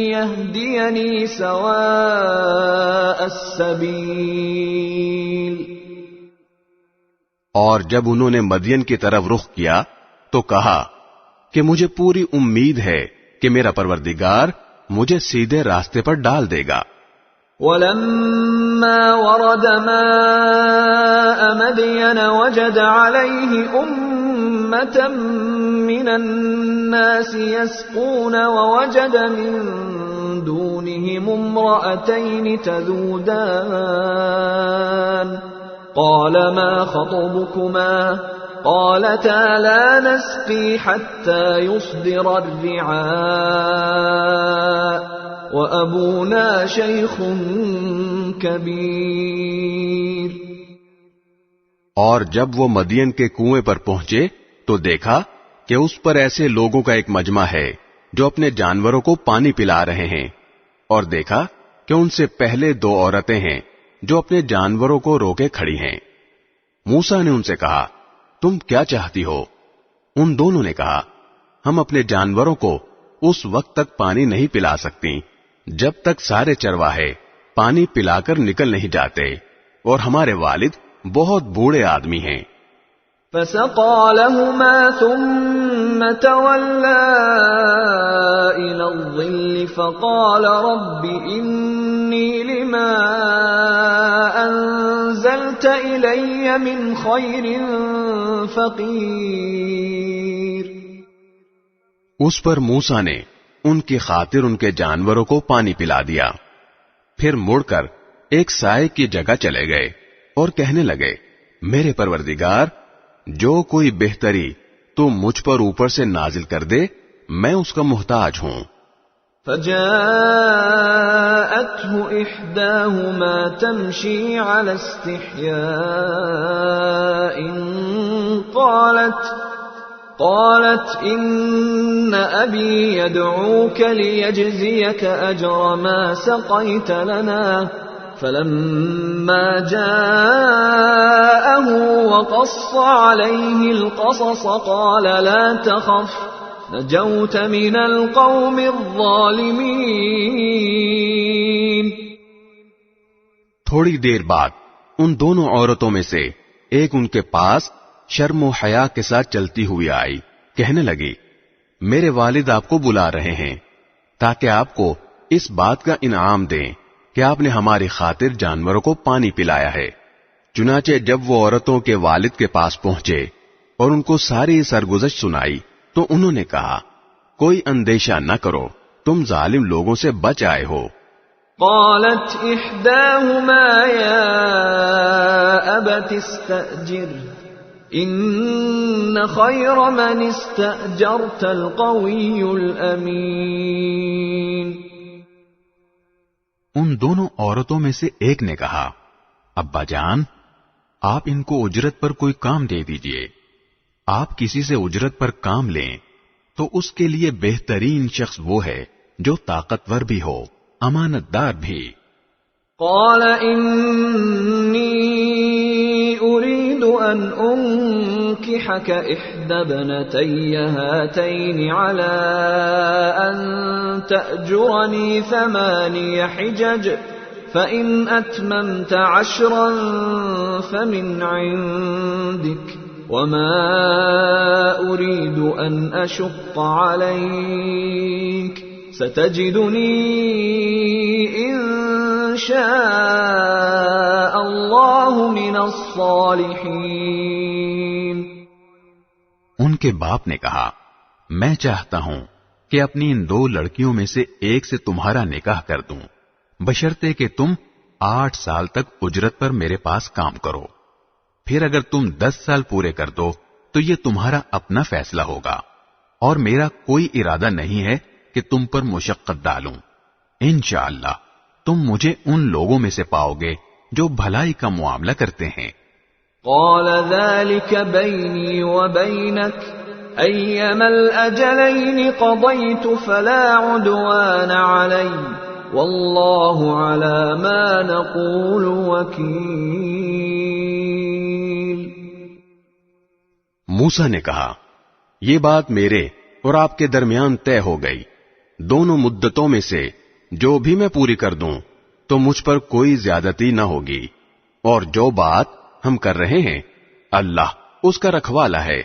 يهديني سواء السبيل. اور جب انہوں نے مدین کی طرف رخ کیا تو کہا کہ مجھے پوری امید ہے کہ میرا پروردگار مجھے سیدھے راستے پر ڈال دے گا. ولما ورد ماء مدين وجد عليه أمة من الناس يسقون ووجد من دونهم امرأتين تذودان قال ما خطبكما قالتا لا نسقي حتى يصدر الرعاء وَأَبُونَا شَيْخٌ كَبِيرٌ. اور جب وہ مدین کے کنویں پر پہنچے تو دیکھا کہ اس پر ایسے لوگوں کا ایک مجمع ہے جو اپنے جانوروں کو پانی پلا رہے ہیں، اور دیکھا کہ ان سے پہلے دو عورتیں ہیں جو اپنے جانوروں کو روکے کھڑی ہیں. موسیٰ نے ان سے کہا تم کیا چاہتی ہو؟ ان دونوں نے کہا ہم اپنے جانوروں کو اس وقت تک پانی نہیں پلا سکتی جب تک سارے چرواہے پانی پلا کر نکل نہیں جاتے، اور ہمارے والد بہت بوڑھے آدمی ہیں. فسقى لهما ثم تولى إلى الظل فقال رب إني لما أنزلت إلي من خير فقير. اس پر موسیٰ نے ان کی خاطر ان کے جانوروں کو پانی پلا دیا. پھر مڑ کر ایک سائے کی جگہ چلے گئے اور کہنے لگے میرے پروردگار جو کوئی بہتری تو مجھ پر اوپر سے نازل کر دے میں اس کا محتاج ہوں. فجاءته إحداهما تمشي على استحياء قالت إن أبي يدعوك ليجزيك أجر ما سقيت لنا فلما جاءه وقص عليه القصص قال لا تخف نجوت من القوم الظالمين. تھوڑی دیر بعد ان دونوں عورتوں میں سے ایک ان کے پاس شرم و حیا کے ساتھ چلتی ہوئی آئی. کہنے لگی میرے والد آپ کو بلا رہے ہیں تاکہ آپ کو اس بات کا انعام دیں کہ آپ نے ہماری خاطر جانوروں کو پانی پلایا ہے. چنانچہ جب وہ عورتوں کے والد کے پاس پہنچے اور ان کو ساری سرگزشت سنائی تو انہوں نے کہا کوئی اندیشہ نہ کرو، تم ظالم لوگوں سے بچ آئے ہو. قالت احداهما يا ابت استأجر ان خير من استأجرت القوي الامين. ان دونوں عورتوں میں سے ایک نے کہا ابا جان آپ ان کو اجرت پر کوئی کام دے دیجئے. آپ کسی سے اجرت پر کام لیں تو اس کے لیے بہترین شخص وہ ہے جو طاقتور بھی ہو، امانت دار بھی. قال انی اريد ان انكحك احدى ابنتي هاتين على ان تأجرني 8 حجج فإن أتممت 10 فمن عندك وما أريد أن أشق عليك ستجدني إن شاء الله من الصالحين. ان کے باپ نے کہا میں چاہتا ہوں کہ اپنی ان 2 لڑکیوں میں سے ایک سے تمہارا نکاح کر دوں بشرطے کہ تم 8 سال تک اجرت پر میرے پاس کام کرو. پھر اگر تم 10 سال پورے کر دو تو یہ تمہارا اپنا فیصلہ ہوگا اور میرا کوئی ارادہ نہیں ہے کہ تم پر مشقت ڈالوں. انشاءاللہ تم مجھے ان لوگوں میں سے پاؤ گے جو بھلائی کا معاملہ کرتے ہیں. قال ذلك بيني وبينك أيما الأجلين قضيت فلا عدوان علي والله على ما نقول وكيل. موسیٰ نے کہا یہ بات میرے اور آپ کے درمیان طے ہو گئی. دونوں مدتوں میں سے جو بھی میں پوری کر دوں تو مجھ پر کوئی زیادتی نہ ہوگی، اور جو بات ہم کر رہے ہیں اللہ اس کا رکھوالا ہے.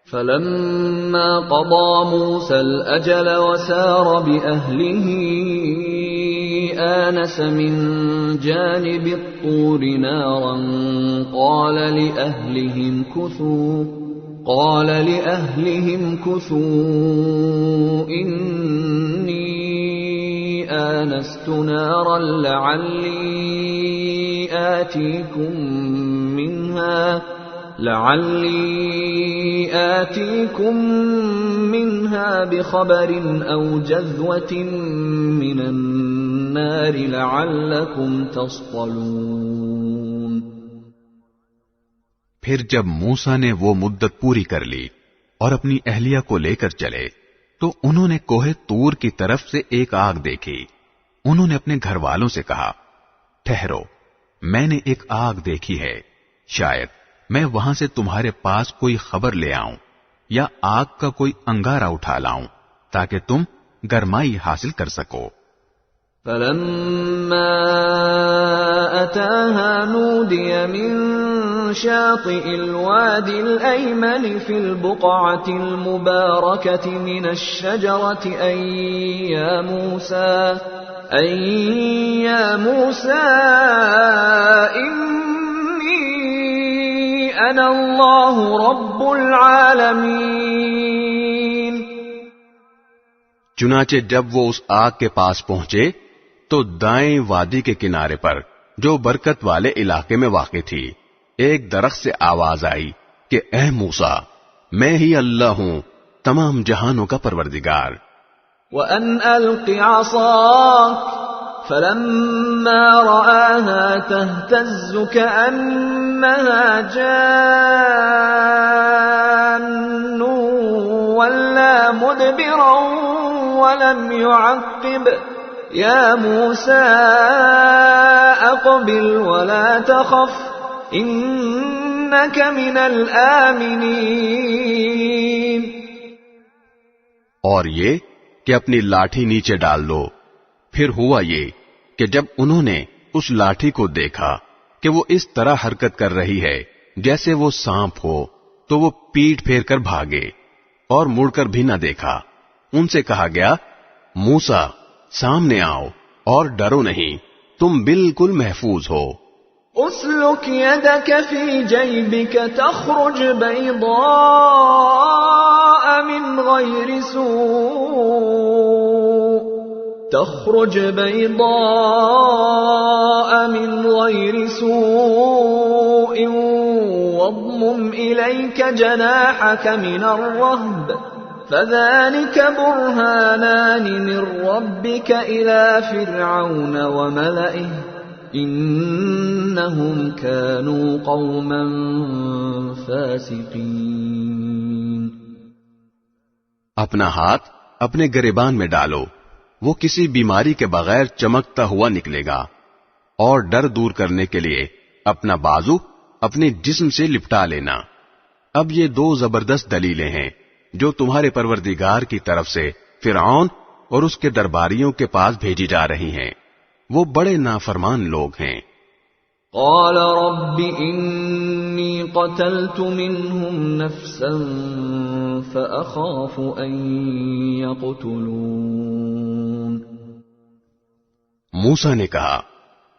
فلما قضى موسى الأجل وسار بأهله آنس من جانب الطور نارا قال لأهلهم كثوا إني آنست نارا لعلي آتيكم منها بخبر أو جذوة من النار لعلكم تصطلون. پھر جب موسیٰ نے وہ مدت پوری کر لی اور اپنی اہلیہ کو لے کر چلے تو انہوں نے کوہ طور کی طرف سے ایک آگ دیکھی. انہوں نے اپنے گھر والوں سے کہا ٹھہرو میں نے ایک آگ دیکھی ہے، شاید میں وہاں سے تمہارے پاس کوئی خبر لے آؤں یا آگ کا کوئی انگارہ اٹھا لاؤں تاکہ تم گرمائی حاصل کر سکو. فلما أتاها نودي من شاطئ الوادي الأيمن في البقعة المباركة من الشجرة أي يا موسى إني أنا الله رب العالمين. چنانچہ جب وہ اس آگ کے پاس پہنچے تو دائیں وادی کے کنارے پر جو برکت والے علاقے میں واقع تھی ایک درخت سے آواز آئی کہ اے موسیٰ میں ہی اللہ ہوں تمام جہانوں کا پروردگار. وأن ألق عصاك فلما رآها تهتز كأنها جان ولا مدبرا ولم يعقب يا موسى أقبل ولا تخف إنك من الآمنين. اور یہ کہ اپنی لاٹھی نیچے ڈال دو. پھر ہوا یہ کہ جب انہوں نے اس لاٹھی کو دیکھا کہ وہ اس طرح حرکت کر رہی ہے جیسے وہ سانپ ہو تو وہ پیٹ پھیر کر بھاگے اور مڑ کر بھی نہ دیکھا. ان سے کہا گیا موسیٰ سامنے آؤ اور ڈرو نہیں، تم بالکل محفوظ ہو. اسلک يدك في جيبك تخرج بيضاء من غير سوء واضمم إليك جناحك من الرهب فذلك برهانان من ربك إلى فرعون وملئه إنهم كانوا قوما فاسقين. اپنا ہاتھ اپنے گریبان میں ڈالو، وہ کسی بیماری کے بغیر چمکتا ہوا نکلے گا. اور ڈر دور کرنے کے لیے اپنا بازو اپنے جسم سے لپٹا لینا. اب یہ دو زبردست دلیلیں ہیں جو تمہارے پروردگار کی طرف سے فرعون اور اس کے درباریوں کے پاس بھیجی جا رہی ہیں. وہ بڑے نافرمان لوگ ہیں. قال رب انی قتلت منهم نفسا فأخاف ان يقتلون. موسیٰ نے کہا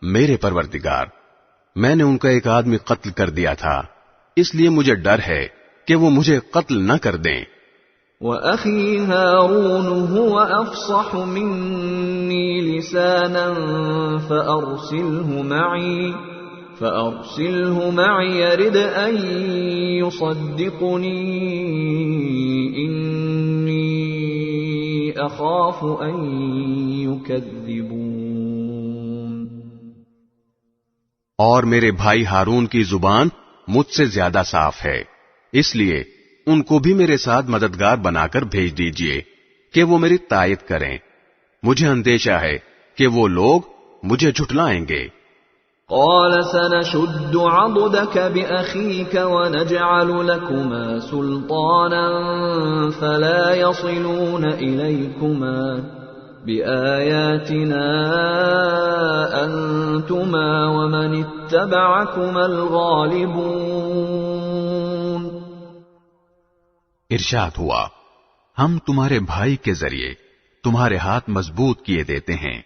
میرے پروردگار میں نے ان کا ایک آدمی قتل کر دیا تھا، اس لیے مجھے ڈر ہے کہ وہ مجھے قتل نہ کر دیں. وَأَخِي هَارُونُ هُوَ أَفْصَحُ مِنِّي لِسَانًا فَأَرْسِلْهُ مَعِي يَرِدْ أَن يُصَدِّقُنِي إِنِّي أَخَافُ أَن يُكَذِّبُونِ. اور میرے بھائی ہارون کی زبان مجھ سے زیادہ صاف ہے، اس لیے ان کو بھی میرے ساتھ مددگار بنا کر بھیج دیجئے کہ وہ میری تائید کریں. مجھے اندیشہ ہے کہ وہ لوگ مجھے جھٹلائیں گے. قال سنشد عضدك بأخيك ونجعل لكما سلطانا فلا يصلون إليكما بآياتنا أنتما ومن اتبعكما الغالبون. ارشاد ہوا ہم تمہارے بھائی کے ذریعے تمہارے ہاتھ مضبوط کیے دیتے ہیں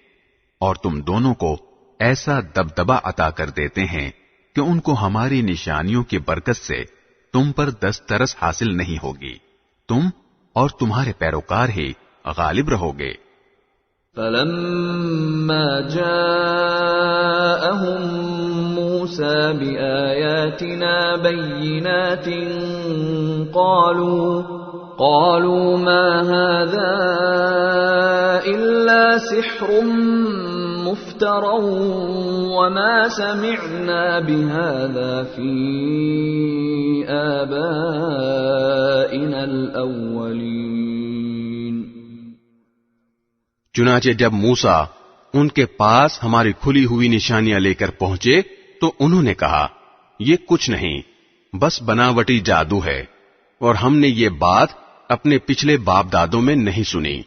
اور تم دونوں کو ایسا دبدبا عطا کر دیتے ہیں کہ ان کو ہماری نشانیوں کی برکت سے تم پر دسترس حاصل نہیں ہوگی، تم اور تمہارے پیروکار ہی غالب رہو گے. فلما جاءهم موسى بآياتنا بينات قالوا ما هذا إلا سحر مفترى وما سمعنا بهذا في آبائنا الأولين. چنانچہ جب موسیٰ ان کے پاس ہماری کھلی ہوئی نشانیاں لے کر پہنچے تو انہوں نے کہا یہ کچھ نہیں، بس بناوٹی جادو ہے، اور ہم نے یہ بات اپنے پچھلے باپ دادوں میں نہیں سنی.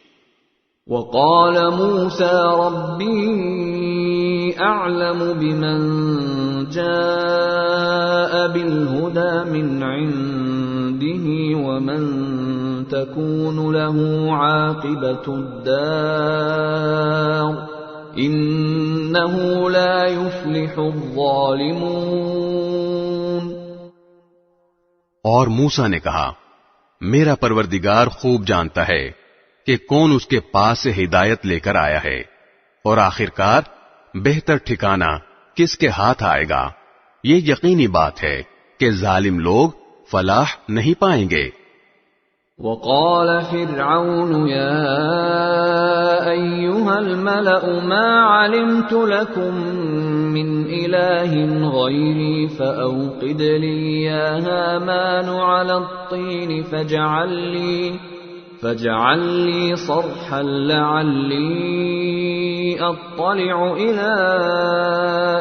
وقال موسى ربي أعلم بمن جاء بالهدى من عنده ومن تكون له عاقبة الدار إنه لا يفلح الظالمون. اور موسیٰ نے کہا میرا پروردگار خوب جانتا ہے کہ کون اس کے پاس سے ہدایت لے کر آیا ہے، اور آخرکار بہتر ٹھکانہ کس کے ہاتھ آئے گا. یہ یقینی بات ہے کہ ظالم لوگ فلاح نہیں پائیں گے. وقال فرعون يا أيها الملأ ما علمت لكم من إله غيري فأوقد لي يا هامان على الطين فاجعل لي صرحا لعلي أطلع إلى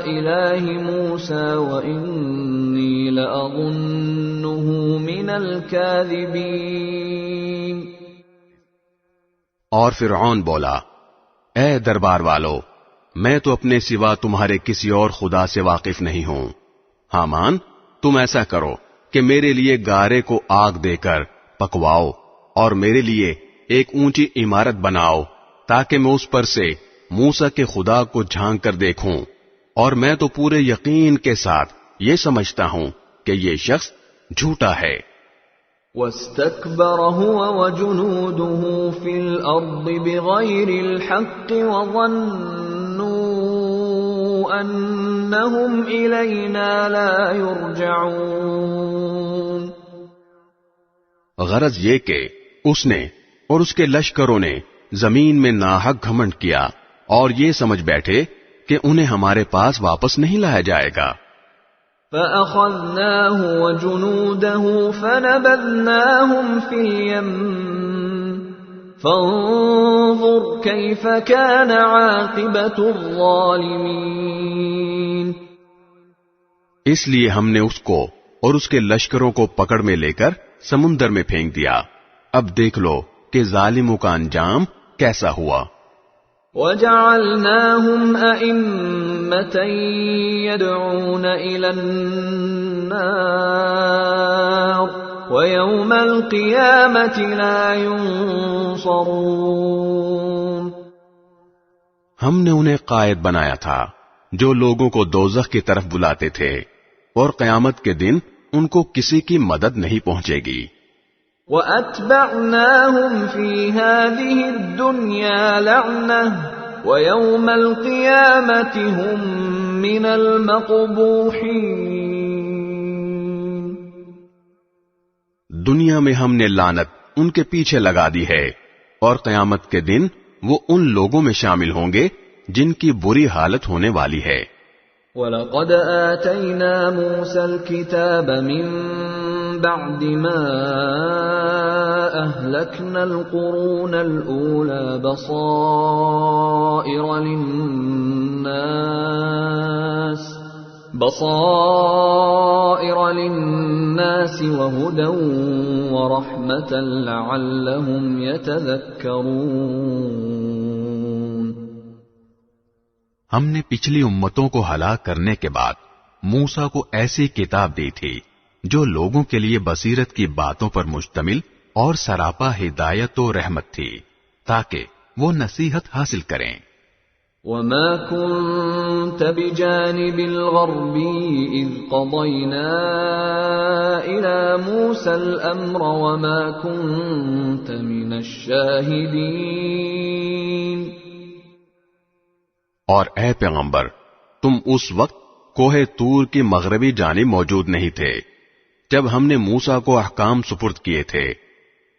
إله موسى وإني لأظنه من الكاذبين۔ اور فرعون بولا، اے دربار والو، میں تو اپنے سوا تمہارے کسی اور خدا سے واقف نہیں ہوں۔ ہامان، تم ایسا کرو کہ میرے لیے گارے کو آگ دے کر پکواؤ اور میرے لیے ایک اونچی عمارت بناؤ تاکہ میں اس پر سے موسیٰ کے خدا کو جھانک کر دیکھوں، اور میں تو پورے یقین کے ساتھ یہ سمجھتا ہوں کہ یہ شخص جھوٹا ہے۔ واستكبر هو وجنوده في الأرض بغير الحق وظنوا أنهم إلينا لا يرجعون۔ غرض یہ کہ اس نے اور اس کے لشکروں نے زمین میں ناحق گھمنڈ کیا اور یہ سمجھ بیٹھے کہ انہیں ہمارے پاس واپس نہیں لایا جائے گا۔ فَأَخَذْنَاهُ وَجُنُودَهُ فَنَبَذْنَاهُمْ فِي الْيَمِّ فَانظُرْ كَيْفَ كَانَ عَاقِبَةُ الظَّالِمِينَ۔ اس لیے ہم نے اس کو اور اس کے لشکروں کو پکڑ میں لے کر سمندر میں پھینک دیا، اب دیکھ لو کہ ظالموں کا انجام کیسا ہوا۔ وَجَعَلْنَاهُمْ أَئِمَّةً يَدْعُونَ إِلَى النَّارِ وَيَوْمَ الْقِيَامَةِ لَا يُنصَرُونَ۔ ہم نے انہیں قائد بنایا تھا جو لوگوں کو دوزخ کی طرف بلاتے تھے، اور قیامت کے دن ان کو کسی کی مدد نہیں پہنچے گی۔ وَأَتْبَعْنَاهُمْ فِي هَذِهِ الدُّنْيَا لَعْنَةً وَيَوْمَ الْقِيَامَةِ هُمْ مِنَ الْمَقْبُوحِينَ۔ دنیا میں ہم نے لعنت ان کے پیچھے لگا دی ہے، اور قیامت کے دن وہ ان لوگوں میں شامل ہوں گے جن کی بری حالت ہونے والی ہے۔ وَلَقَدْ آتَيْنَا مُوسَى الْكِتَابَ مِنْ بَعْدِ مَا أَهْلَكْنَا الْقُرُونَ الْأُولَى بَصَائِرَ لِلنَّاسِ وَهُدًى وَرَحْمَةً لَعَلَّهُمْ يَتَذَكَّرُونَ۔ ہم نے پچھلی امتوں کو ہلاک کرنے کے بعد موسیٰ کو ایسی کتاب دی تھی جو لوگوں کے لیے بصیرت کی باتوں پر مشتمل اور سراپا ہدایت و رحمت تھی تاکہ وہ نصیحت حاصل کریں۔ وَمَا كُنْتَ بِجَانِبِ الْغَرْبِيِّ إِذْ قَضَيْنَا إِلَى مُوسَى الْأَمْرَ وَمَا كُنْتَ مِنَ الشَّاهِدِينَ۔ اور اے پیغمبر، تم اس وقت کوہ طور کی مغربی جانب موجود نہیں تھے جب ہم نے موسیٰ کو احکام سپرد کیے تھے،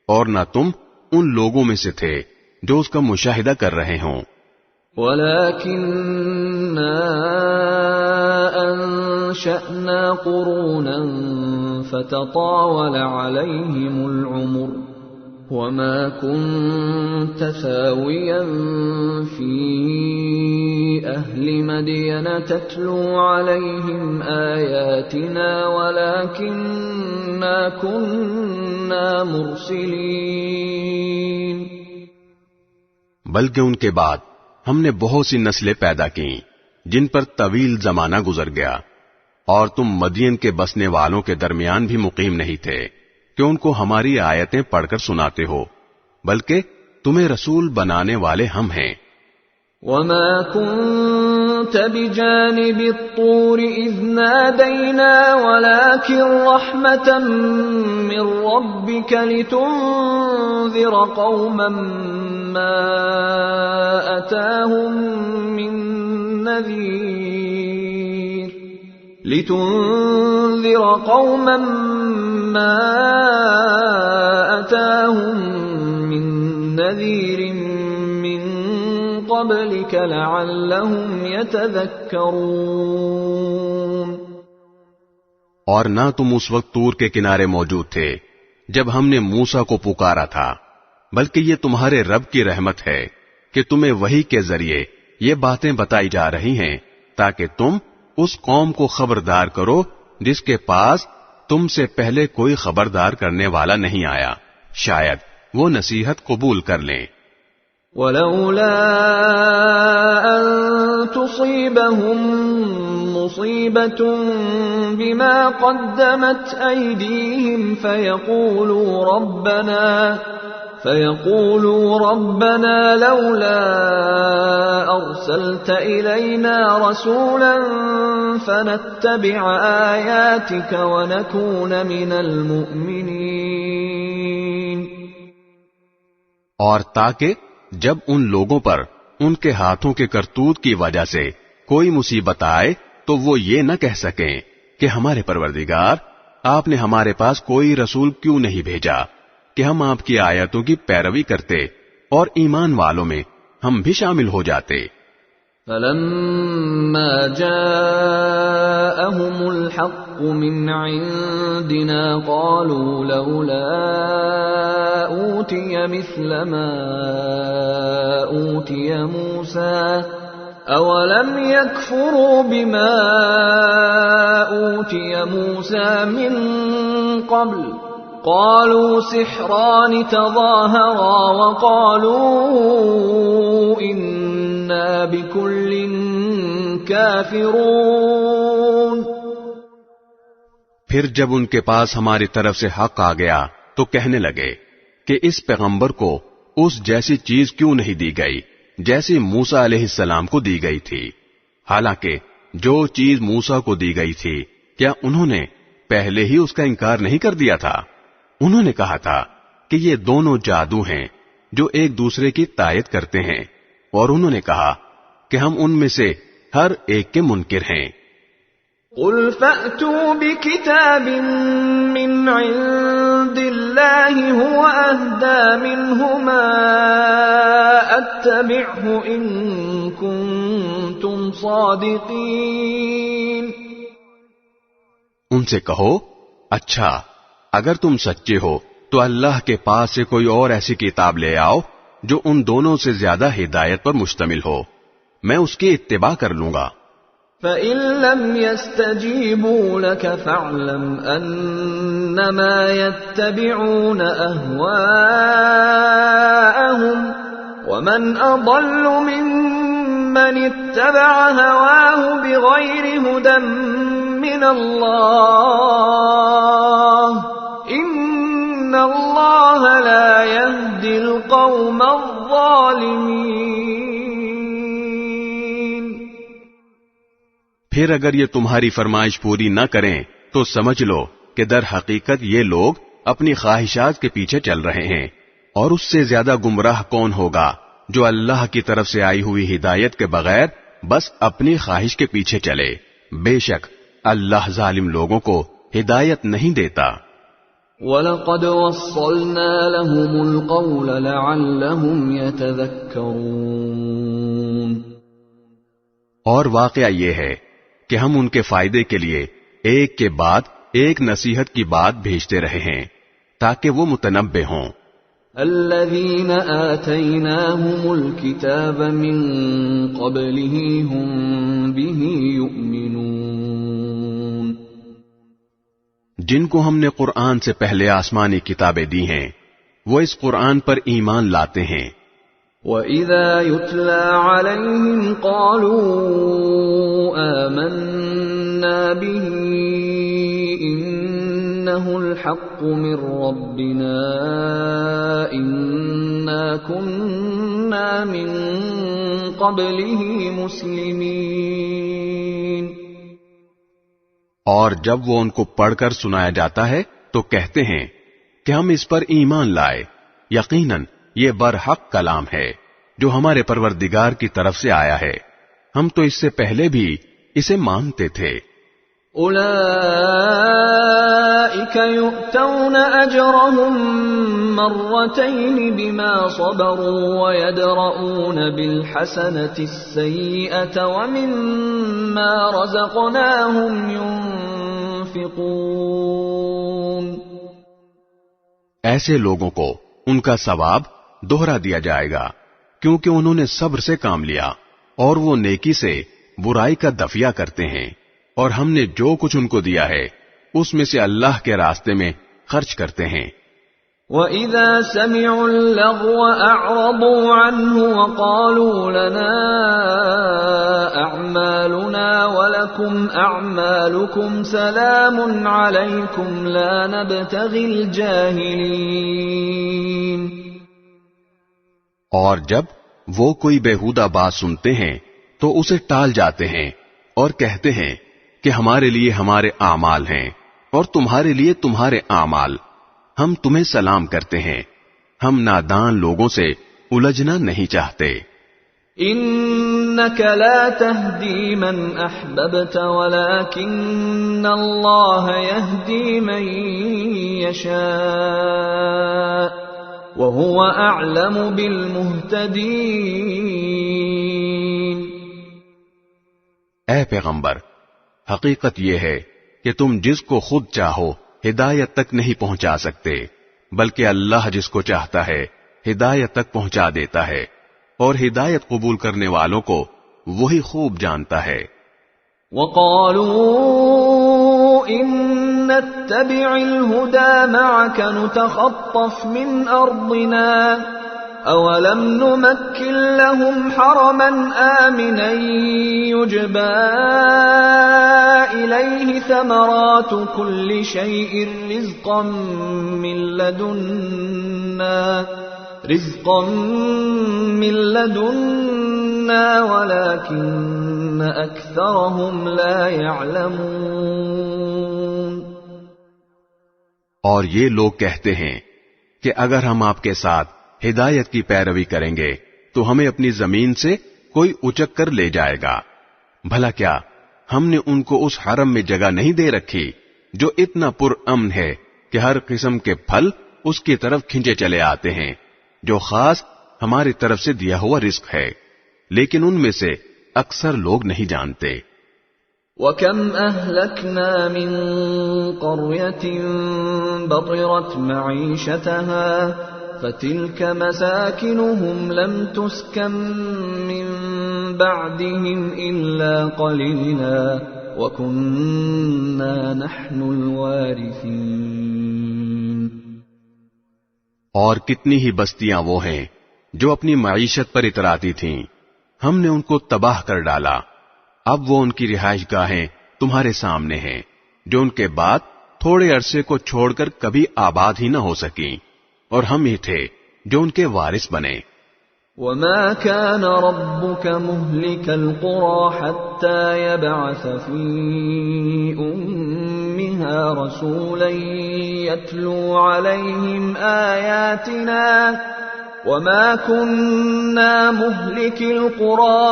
اور نہ تم ان لوگوں میں سے تھے جو اس کا مشاہدہ کر رہے ہوں۔ وَلَكِنَّا أَنشَأْنَا قُرُونًا فَتَطَاوَلَ عَلَيْهِمُ الْعُمُرُ وَمَا كُنْتَ ثَاوِيًا فِي أَهْلِ مَدْيَنَ تَتْلُو عَلَيْهِمْ آيَاتِنَا وَلَكِنَّا كُنَّا مُرْسِلِينَ۔ بلکہ ان کے بعد ہم نے بہت سی نسلیں پیدا کی جن پر طویل زمانہ گزر گیا، اور تم مدین کے بسنے والوں کے درمیان بھی مقیم نہیں تھے کہ ان کو ہماری آیتیں پڑھ کر سناتے ہو، بلکہ تمہیں رسول بنانے والے ہم ہیں۔ وَمَا كُنْتَ بِجَانِبِ الطُّورِ إِذْ نَادَيْنَا وَلَكِنْ رَحْمَةً مِّن رَّبِّكَ لِتُنذِرَ قَوْمًا مَّا أَتَاهُم نذير من قبلك لعلهم يتذكرون۔ اور نہ تم اس وقت طور کے کنارے موجود تھے جب ہم نے موسیٰ کو پکارا تھا، بلکہ یہ تمہارے رب کی رحمت ہے کہ تمہیں وحی کے ذریعے یہ باتیں بتائی جا رہی ہیں تاکہ تم اس قوم کو خبردار کرو جس کے پاس تم سے پہلے کوئی خبردار کرنے والا نہیں آیا، شاید وہ نصیحت قبول کر لیں۔ وَلَوْلَا أَن تُصِيبَهُم مُّصِيبَةٌ بِمَا قَدَّمَتْ أَيْدِيهِمْ فَيَقُولُوا رَبَّنَا لَوْلَا أَرْسَلْتَ إِلَيْنَا رَسُولًا فَنَتَّبِعَ آيَاتِكَ وَنَكُونَ مِنَ الْمُؤْمِنِينَ۔ اور تاکہ جب ان لوگوں پر ان کے ہاتھوں کے کرتوت کی وجہ سے کوئی مصیبت آئے تو وہ یہ نہ کہہ سکیں کہ ہمارے پروردگار، آپ نے ہمارے پاس کوئی رسول کیوں نہیں بھیجا کہ ہم آپ کی آیتوں کی پیروی کرتے اور ایمان والوں میں ہم بھی شامل ہو جاتے۔ فَلَمَّا جَاءَهُمُ الْحَقُّ مِنْ عِنْدِنَا قَالُوا لَوْلَا أُوتِيَ مِثْلَ مَا أُوتِيَ مُوسَى أَوَلَمْ يَكْفُرُوا بِمَا أُوتِيَ مُوسَى مِنْ قَبْلُ قَالُوا سِحْرَانِ تَظَاهَرَا وَقَالُوا إِنَّا بِكُلٍّ كَافِرُونَ۔ پھر جب ان کے پاس ہماری طرف سے حق آ گیا تو کہنے لگے کہ اس پیغمبر کو اس جیسی چیز کیوں نہیں دی گئی جیسی موسیٰ علیہ السلام کو دی گئی تھی، حالانکہ جو چیز موسیٰ کو دی گئی تھی کیا انہوں نے پہلے ہی اس کا انکار نہیں کر دیا تھا؟ انہوں نے کہا تھا کہ یہ دونوں جادو ہیں جو ایک دوسرے کی تائید کرتے ہیں، اور انہوں نے کہا کہ ہم ان میں سے ہر ایک کے منکر ہیں۔ قُلْ فَأْتُوا بِكِتَابٍ مِّنْ عِندِ اللَّهِ هُوَ أَهْدَىٰ مِنْهُ مَا أَتَّبِعْهُ إِن كُنتُمْ صَادِقِينَ۔ ان سے کہو، اچھا اگر تم سچے ہو تو اللہ کے پاس سے کوئی اور ایسی کتاب لے آؤ جو ان دونوں سے زیادہ ہدایت پر مشتمل ہو، میں اس کی اتباع کر لوں گا۔ فَإِن لَّمْ يَسْتَجِيبُوا لَكَ فَاعْلَمْ أَنَّمَا يَتَّبِعُونَ أَهْوَاءَهُمْ وَمَنْ أَضَلُّ مِمَّنِ اتَّبَعَ هَوَاهُ بِغَيْرِ هُدًى مِّنَ اللَّهِ إِنَّ اللَّهَ لَا يَهْدِي الْقَوْمَ الظَّالِمِينَ۔ پھر اگر یہ تمہاری فرمائش پوری نہ کریں تو سمجھ لو کہ در حقیقت یہ لوگ اپنی خواہشات کے پیچھے چل رہے ہیں، اور اس سے زیادہ گمراہ کون ہوگا جو اللہ کی طرف سے آئی ہوئی ہدایت کے بغیر بس اپنی خواہش کے پیچھے چلے۔ بے شک اللہ ظالم لوگوں کو ہدایت نہیں دیتا۔ وَلَقَدْ وَصَّلْنَا لَهُمُ الْقَوْلَ لَعَلَّهُمْ يَتَذَكَّرُونَ۔ اور واقعہ یہ ہے کہ ہم ان کے فائدے کے لیے ایک کے بعد ایک نصیحت کی بات بھیجتے رہے ہیں تاکہ وہ متنبہ ہوں۔ الذين آتيناهم الكتاب من قبله هم به يؤمنون۔ جن کو ہم نے قرآن سے پہلے آسمانی کتابیں دی ہیں وہ اس قرآن پر ایمان لاتے ہیں۔ وَإِذَا يُتْلَى عَلَيْهِمْ قَالُوا آمَنَّا بِهِ إِنَّهُ الْحَقُّ مِنْ رَبِّنَا إِنَّا كُنَّا مِنْ قَبْلِهِ مُسْلِمِينَ۔ اور جب وہ ان کو پڑھ کر سنایا جاتا ہے تو کہتے ہیں کہ ہم اس پر ایمان لائے، یقیناً یہ برحق کلام ہے جو ہمارے پروردگار کی طرف سے آیا ہے، ہم تو اس سے پہلے بھی اسے مانتے تھے۔ اولئک أولئك يؤتون أجرهم مرتين بما صبروا ويدرؤون بالحسنة السيئة ومما رزقناهم ينفقون. ایسے لوگوں کو ان کا ثواب دوہرا دیا جائے گا کیونکہ انہوں نے صبر سے کام لیا اور وہ نیکی سے برائی کا دفیہ کرتے ہیں، اور ہم نے جو کچھ ان کو دیا ہے اس میں سے اللہ کے راستے میں خرچ کرتے ہیں. وَإِذَا سَمِعُوا اللَّغْوَ أَعْرَضُوا عَنْهُ وَقَالُوا لَنَا أَعْمَالُنَا وَلَكُمْ أَعْمَالُكُمْ سَلَامٌ عَلَيْكُمْ لَا نَبْتَغِي الْجَاهِلِينَ. اور جب وہ کوئی بیہودہ بات سنتے ہیں تو اسے ٹال جاتے ہیں اور کہتے ہیں کہ ہمارے لیے ہمارے اعمال ہیں اور تمہارے لیے تمہارے اعمال، ہم تمہیں سلام کرتے ہیں، ہم نادان لوگوں سے الجھنا نہیں چاہتے. انك لا تهدي من احببت ولكن الله يهدي من يشاء وهو اعلم بالمهتدين. اے پیغمبر، حقیقت یہ ہے کہ تم جس کو خود چاہو ہدایت تک نہیں پہنچا سکتے، بلکہ اللہ جس کو چاہتا ہے ہدایت تک پہنچا دیتا ہے، اور ہدایت قبول کرنے والوں کو وہی خوب جانتا ہے. وَقَالُوا إِن نَّتَّبِعِ الْهُدَى مَعَكَ نُتَخَطَّفْ مِنْ أَرْضِنَا أَوَلَمْ نُمَكِّنْ لَهُمْ حَرَمًا آمِنًا يُجْبَى إِلَيْهِ ثَمَرَاتُ كُلِّ شَيْءٍ رِزْقًا مِّن لَّدُنَّا وَلَكِنَّ أَكْثَرَهُمْ لَا يَعْلَمُونَ. اور یہ لوگ کہتے ہیں کہ اگر ہم آپ کے ساتھ ہدایت کی پیروی کریں گے تو ہمیں اپنی زمین سے کوئی اچک کر لے جائے گا. بھلا کیا ہم نے ان کو اس حرم میں جگہ نہیں دے رکھی جو اتنا پر امن ہے کہ ہر قسم کے پھل اس کی طرف کھینچے چلے آتے ہیں، جو خاص ہماری طرف سے دیا ہوا رزق ہے، لیکن ان میں سے اکثر لوگ نہیں جانتے. وَكَمْ أَهْلَكْنَا مِنْ قَرْيَةٍ بَطِرَتْ مَعِيشَتَهَا فَتِلْكَ مَسَاكِنُهُمْ لَمْ تُسْكَنْ مِنْ بَعْدِهِمْ إِلَّا قَلِيلًا وَكُنَّا نَحْنُ الْوَارِثِينَ. اور کتنی ہی بستیاں وہ ہیں جو اپنی معیشت پر اتراتی تھیں، ہم نے ان کو تباہ کر ڈالا. اب وہ ان کی رہائش گاہیں تمہارے سامنے ہیں جو ان کے بعد تھوڑے عرصے کو چھوڑ کر کبھی آباد ہی نہ ہو سکیں، اور ہم ہی تھے جو ان کے وارث بنے. وَمَا كَانَ رَبُّكَ مُهْلِكَ الْقُرَى حَتَّى يَبْعَثَ فِي أُمِّهَا رَسُولًا يَتْلُو عَلَيْهِمْ آيَاتِنَا وَمَا كُنَّا مُهْلِكِ الْقُرَى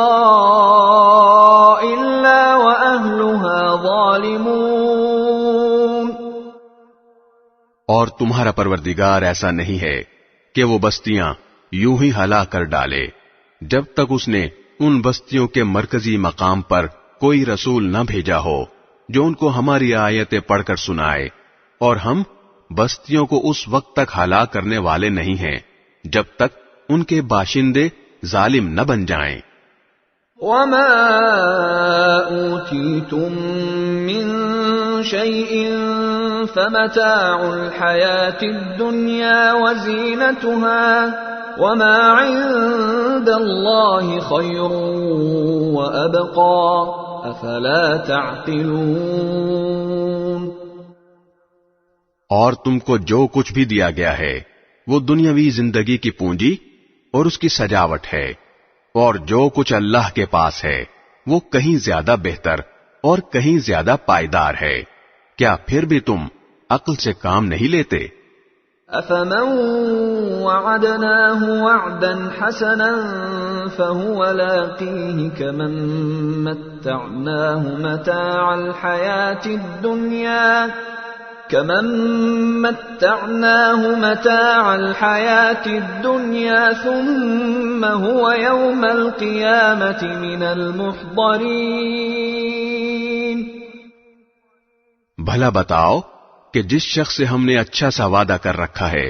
إِلَّا وَأَهْلُهَا ظَالِمُونَ. اور تمہارا پروردگار ایسا نہیں ہے کہ وہ بستیاں یوں ہی ہلا کر ڈالے جب تک اس نے ان بستیوں کے مرکزی مقام پر کوئی رسول نہ بھیجا ہو جو ان کو ہماری آیتیں پڑھ کر سنائے، اور ہم بستیوں کو اس وقت تک ہلاک کرنے والے نہیں ہیں جب تک ان کے باشندے ظالم نہ بن جائیں. وَمَا أُوتِيتُم مِّن شَيْءٍ فَمَتَاعُ الْحَيَاةِ الدُّنْيَا وَزِينَتُهَا وَمَا عِندَ اللَّهِ خَيْرٌ وَأَبْقَىٰ أَفَلَا تَعْقِلُونَ. اور تم کو جو کچھ بھی دیا گیا ہے وہ دنیاوی زندگی کی پونجی اور اس کی سجاوٹ ہے، اور جو کچھ اللہ کے پاس ہے وہ کہیں زیادہ بہتر اور کہیں زیادہ پائیدار ہے. کیا پھر بھی تم عقل سے کام نہیں لیتے؟ أَفَمَن وَعَدْنَاهُ وَعْدًا حَسَنًا فَهُوَ لَاقِيهِ كَمَن مَّتَّعْنَاهُ مَتَاعَ الْحَيَاةِ الدُّنْيَا كمن متعناه متاع الحياة الدنيا ثم هو يوم القيامة من المحضرين. بھلا بتاؤ کہ جس شخص سے ہم نے اچھا سا وعدہ کر رکھا ہے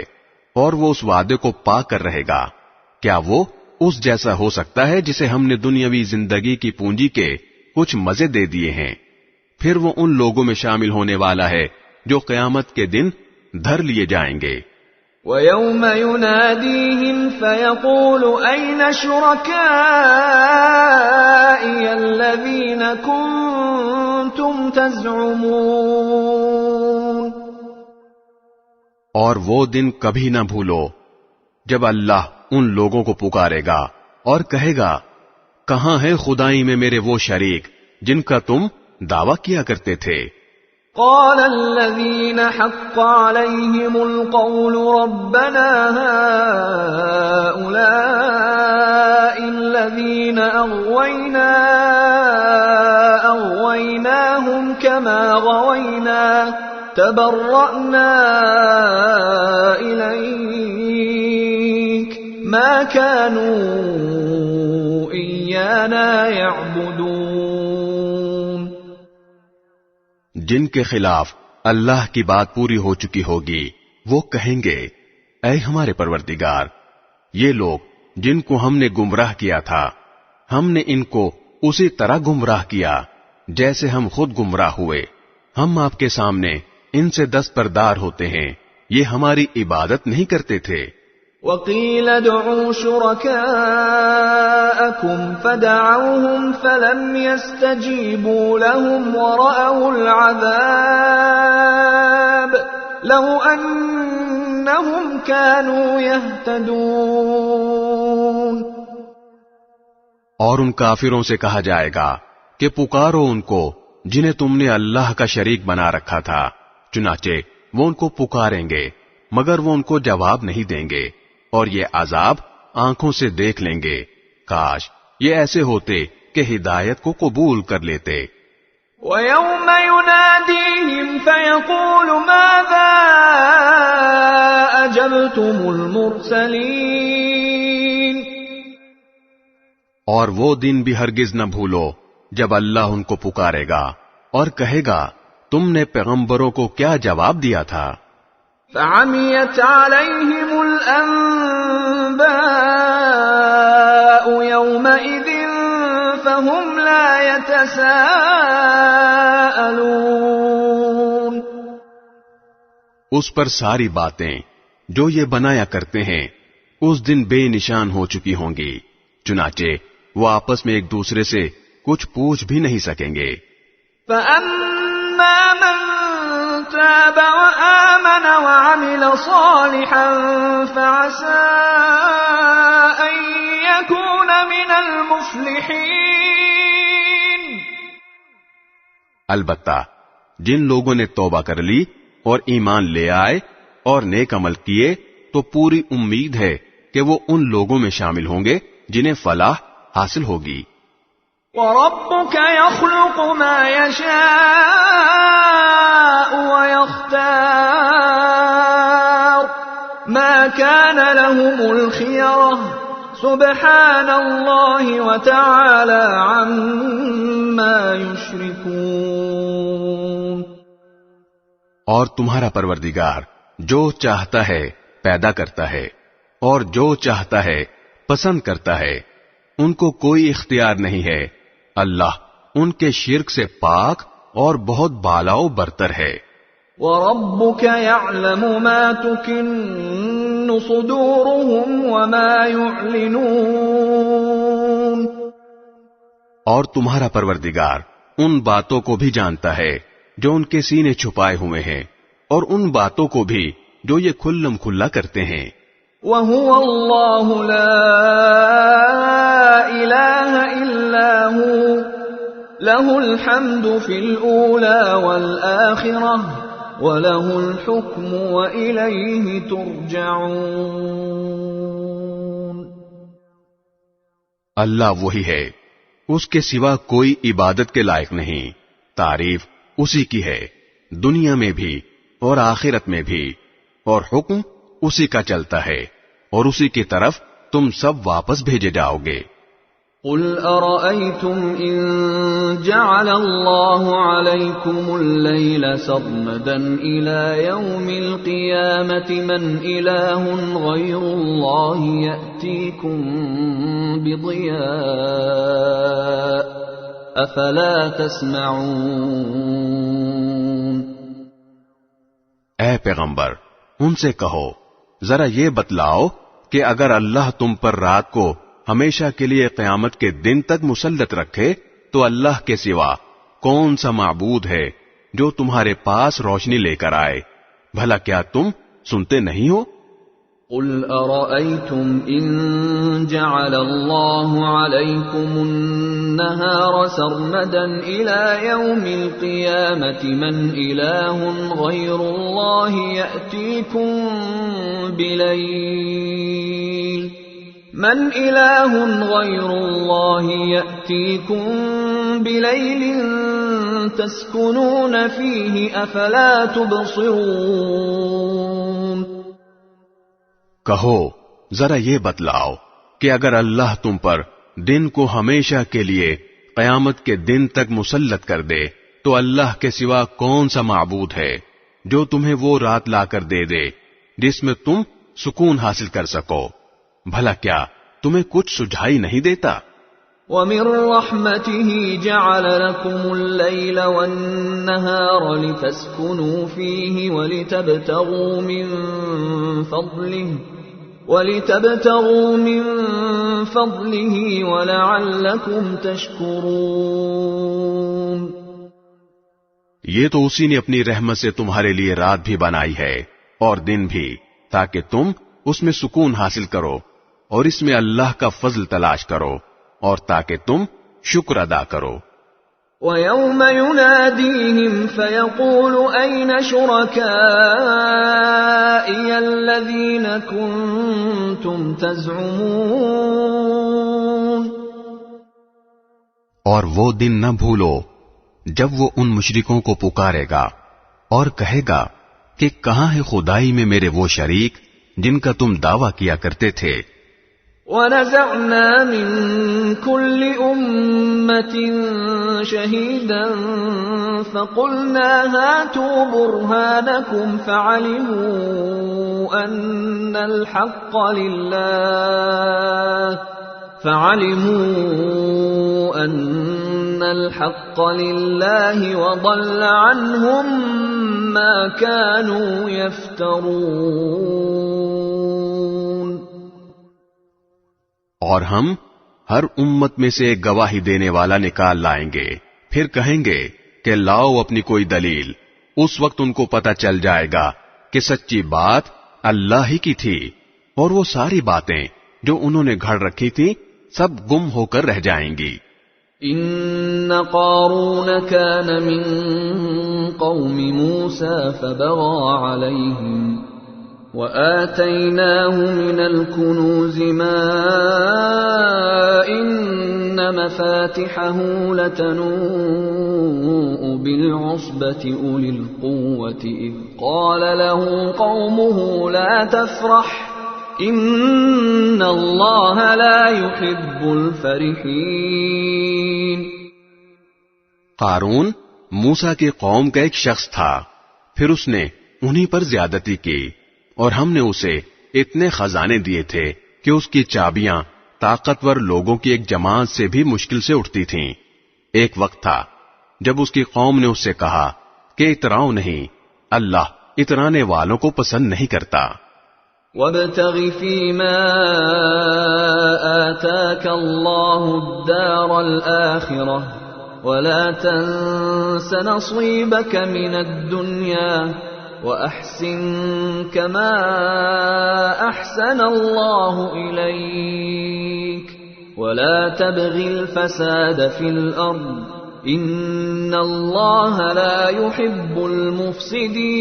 اور وہ اس وعدے کو پا کر رہے گا، کیا وہ اس جیسا ہو سکتا ہے جسے ہم نے دنیاوی زندگی کی پونجی کے کچھ مزے دے دیے ہیں؟ پھر وہ ان لوگوں میں شامل ہونے والا ہے جو قیامت کے دن دھر لیے جائیں گے. وَيَوْمَ يُنَادِيهِمْ فَيَقُولُ أَيْنَ شُرَكَائِيَ الَّذِينَ كُنتُمْ تَزْعُمُونَ. اور وہ دن کبھی نہ بھولو جب اللہ ان لوگوں کو پکارے گا اور کہے گا، کہاں ہے خدائی میں میرے وہ شریک جن کا تم دعویٰ کیا کرتے تھے؟ قال الذين حق عليهم القول ربنا هؤلاء الذين أغويناهم كما غوينا تبرأنا إليك ما كانوا إيانا يعبدون. جن کے خلاف اللہ کی بات پوری ہو چکی ہوگی وہ کہیں گے، اے ہمارے پروردگار، یہ لوگ جن کو ہم نے گمراہ کیا تھا ہم نے ان کو اسی طرح گمراہ کیا جیسے ہم خود گمراہ ہوئے. ہم آپ کے سامنے ان سے دستبردار ہوتے ہیں، یہ ہماری عبادت نہیں کرتے تھے. وَقِيلَ ادْعُوا شُرَكَاءَكُمْ فَدَعَوْهُمْ فَلَمْ يَسْتَجِيبُوا لَهُمْ وَرَأَوُا الْعَذَابَ لَوْ أَنَّهُمْ كَانُوا يَهْتَدُونَ. اور ان کافروں سے کہا جائے گا کہ پکارو ان کو جنہیں تم نے اللہ کا شریک بنا رکھا تھا، چنانچہ وہ ان کو پکاریں گے مگر وہ ان کو جواب نہیں دیں گے اور یہ عذاب آنکھوں سے دیکھ لیں گے. کاش یہ ایسے ہوتے کہ ہدایت کو قبول کر لیتے. وَيَوْمَ يُنَادِيهِمْ فَيَقُولُ مَاذَا أَجَبْتُمُ الْمُرْسَلِينَ. اور وہ دن بھی ہرگز نہ بھولو جب اللہ ان کو پکارے گا اور کہے گا، تم نے پیغمبروں کو کیا جواب دیا تھا؟ فَعَمِيَتْ عَلَيْهِمُ الْأَنبَاءُ يَوْمَئِذٍ فَهُمْ لَا يَتَسَاءَلُونَ. اس پر ساری باتیں جو یہ بنایا کرتے ہیں اس دن بے نشان ہو چکی ہوں گی، چنانچہ وہ آپس میں ایک دوسرے سے کچھ پوچھ بھی نہیں سکیں گے. فَأَمَّا مَن تَابَ وَآمَنَ وَعَمِلَ صَالِحًا فَعَسَىٰ أَن يَكُونَ مِنَ الْمُفْلِحِينَ. البتہ جن لوگوں نے توبہ کر لی اور ایمان لے آئے اور نیک عمل کیے تو پوری امید ہے کہ وہ ان لوگوں میں شامل ہوں گے جنہیں فلاح حاصل ہوگی. وَرَبُّكَ يَخْلُقُ مَا يَشَاءُ وَيَخْتَارُ مَا كَانَ لَهُمُ الْخِيَرَةُ سُبْحَانَ اللَّهِ وَتَعَالَى عَمَّا يُشْرِكُونَ. اور تمہارا پروردگار جو چاہتا ہے پیدا کرتا ہے اور جو چاہتا ہے پسند کرتا ہے، ان کو کوئی اختیار نہیں ہے. اللہ ان کے شرک سے پاک اور بہت بالا و برتر ہے. وَرَبُّكَ يَعْلَمُ مَا تُكِنُّ صُدُورُهُمْ وَمَا يُعْلِنُونَ. اور تمہارا پروردگار ان باتوں کو بھی جانتا ہے جو ان کے سینے چھپائے ہوئے ہیں اور ان باتوں کو بھی جو یہ کھلم کھلا کرتے ہیں. وَهُوَ اللَّهُ لَا إِلَٰهَ إِلَّا هُوَ لَهُ الْحَمْدُ فِي الْأُولَىٰ وَالْآخِرَةِ وَلَهُ الْحُكْمُ وَإِلَيْهِ تُرْجَعُونَ. اللہ وہی ہے، اس کے سوا کوئی عبادت کے لائق نہیں. تعریف اسی کی ہے، دنیا میں بھی اور آخرت میں بھی، اور حکم اسی کا چلتا ہے اور اسی کی طرف تم سب واپس بھیجے جاؤ گے۔ قل أرأيتم إن جعل الله عليكم الليل سرمدا إلى يوم القيامة من إله غير الله يأتيكم بضياء أفلا تسمعون۔ اے پیغمبر، ان سے کہو ذرا یہ بتلاؤ کہ اگر اللہ تم پر رات کو ہمیشہ کے لیے قیامت کے دن تک مسلط رکھے تو اللہ کے سوا کون سا معبود ہے جو تمہارے پاس روشنی لے کر آئے؟ بھلا کیا تم سنتے نہیں ہو؟ قل أرأيتم إن جعل الله عليكم النهار سرمدا إلى يوم القيامة من إله غير الله يأتيكم بليل تسكنون فيه أفلا تبصرون۔ کہو ذرا یہ بتلاؤ کہ اگر اللہ تم پر دن کو ہمیشہ کے لیے قیامت کے دن تک مسلط کر دے تو اللہ کے سوا کون سا معبود ہے جو تمہیں وہ رات لا کر دے دے جس میں تم سکون حاصل کر سکو؟ بھلا کیا تمہیں کچھ سجھائی نہیں دیتا؟ وَمِن رَحْمَتِهِ جَعَلَ لَكُمُ اللَّيْلَ وَالنَّهَارَ لِتَسْكُنُوا فِيهِ وَلِتَبْتَغُوا مِن فَضْلِهِ وَلَعَلَّكُمْ تَشْكُرُونَ۔ یہ تو اسی نے اپنی رحمت سے تمہارے لیے رات بھی بنائی ہے اور دن بھی، تاکہ تم اس میں سکون حاصل کرو اور اس میں اللہ کا فضل تلاش کرو اور تاکہ تم شکر ادا کرو۔ وَيَوْمَ يُنَادِيهِمْ فَيَقُولُ أَيْنَ شُرَكَائِيَ الَّذِينَ كُنتُمْ تَزْعُمُونَ۔ اور وہ دن نہ بھولو جب وہ ان مشرکوں کو پکارے گا اور کہے گا کہ کہاں ہے خدائی میں میرے وہ شریک جن کا تم دعویٰ کیا کرتے تھے۔ وَنَزَعْنَا مِن كُلِّ أُمَّةٍ شَهِيدًا فَقُلْنَا هَاتُوا بُرْهَانَكُمْ فَعَلِمُوا أَنَّ الْحَقَّ لِلَّهِ وَضَلَّ عَنْهُمْ مَا كَانُوا يَفْتَرُونَ۔ اور ہم ہر امت میں سے ایک گواہی دینے والا نکال لائیں گے، پھر کہیں گے کہ لاؤ اپنی کوئی دلیل۔ اس وقت ان کو پتہ چل جائے گا کہ سچی بات اللہ ہی کی تھی، اور وہ ساری باتیں جو انہوں نے گھڑ رکھی تھی سب گم ہو کر رہ جائیں گی۔ ان قارون كان من قوم موسى فبغى عليهم وآتيناه من الكنوز ما إن مفاتحه لتنوء بالعصبة أولي القوة إذ قال له قومه لا تفرح ان اللہ لا يحب الفرحین۔ قارون موسیٰ کی قوم کا ایک شخص تھا، پھر اس نے انہی پر زیادتی کی اور ہم نے اسے اتنے خزانے دیے تھے کہ اس کی چابیاں طاقتور لوگوں کی ایک جماعت سے بھی مشکل سے اٹھتی تھیں۔ ایک وقت تھا جب اس کی قوم نے اس سے کہا کہ اتراؤ نہیں، اللہ اترانے والوں کو پسند نہیں کرتا۔ وَابْتَغِ فِيمَا آتَاكَ اللَّهُ الدَّارَ الْآخِرَةَ وَلَا تَنْسَ نَصِيبَكَ مِنَ الدُّنْيَا وَأَحْسِنْ كَمَا أَحْسَنَ اللَّهُ إِلَيْكَ وَلَا تَبْغِ الْفَسَادَ فِي الْأَرْضِ إِنَّ اللَّهَ لَا يُحِبُّ الْمُفْسِدِينَ۔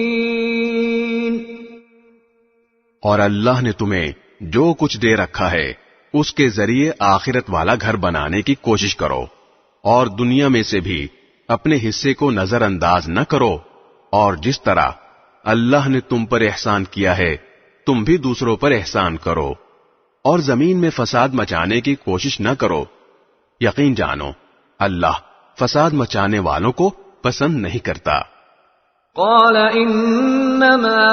اور اللہ نے تمہیں جو کچھ دے رکھا ہے اس کے ذریعے آخرت والا گھر بنانے کی کوشش کرو، اور دنیا میں سے بھی اپنے حصے کو نظر انداز نہ کرو، اور جس طرح اللہ نے تم پر احسان کیا ہے، تم بھی دوسروں پر احسان کرو، اور زمین میں فساد مچانے کی کوشش نہ کرو۔ یقین جانو اللہ فساد مچانے والوں کو پسند نہیں کرتا۔ قال انما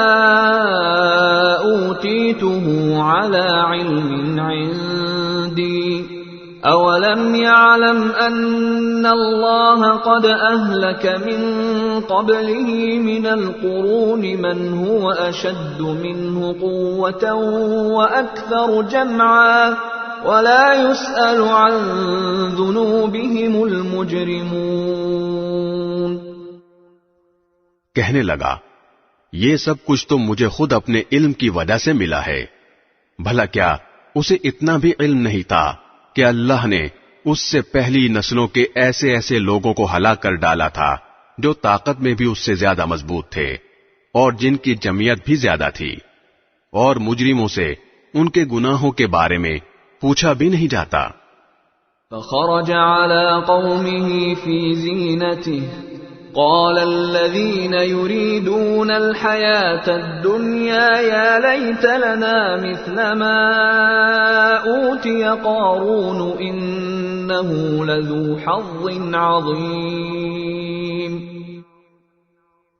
اوتیته على علم عندي اولم يعلم ان الله قد اهلك من قبله من القرون من هو اشد منه قوة واكثر جمعا ولا يسأل عن ذنوبهم المجرمون۔ کہنے لگا یہ سب کچھ تو مجھے خود اپنے علم کی وجہ سے ملا ہے، بھلا کیا اسے اتنا بھی علم نہیں تھا کہ اللہ نے اس سے پہلی نسلوں کے ایسے ایسے لوگوں کو ہلاک کر ڈالا تھا جو طاقت میں بھی اس سے زیادہ مضبوط تھے اور جن کی جمعیت بھی زیادہ تھی، اور مجرموں سے ان کے گناہوں کے بارے میں پوچھا بھی نہیں جاتا۔ فخرج على قومه في زينته قال الذين يريدون الحياة الدنيا يا ليت لنا مثل ما أوتي قارون إنه لذو حظ عظيم۔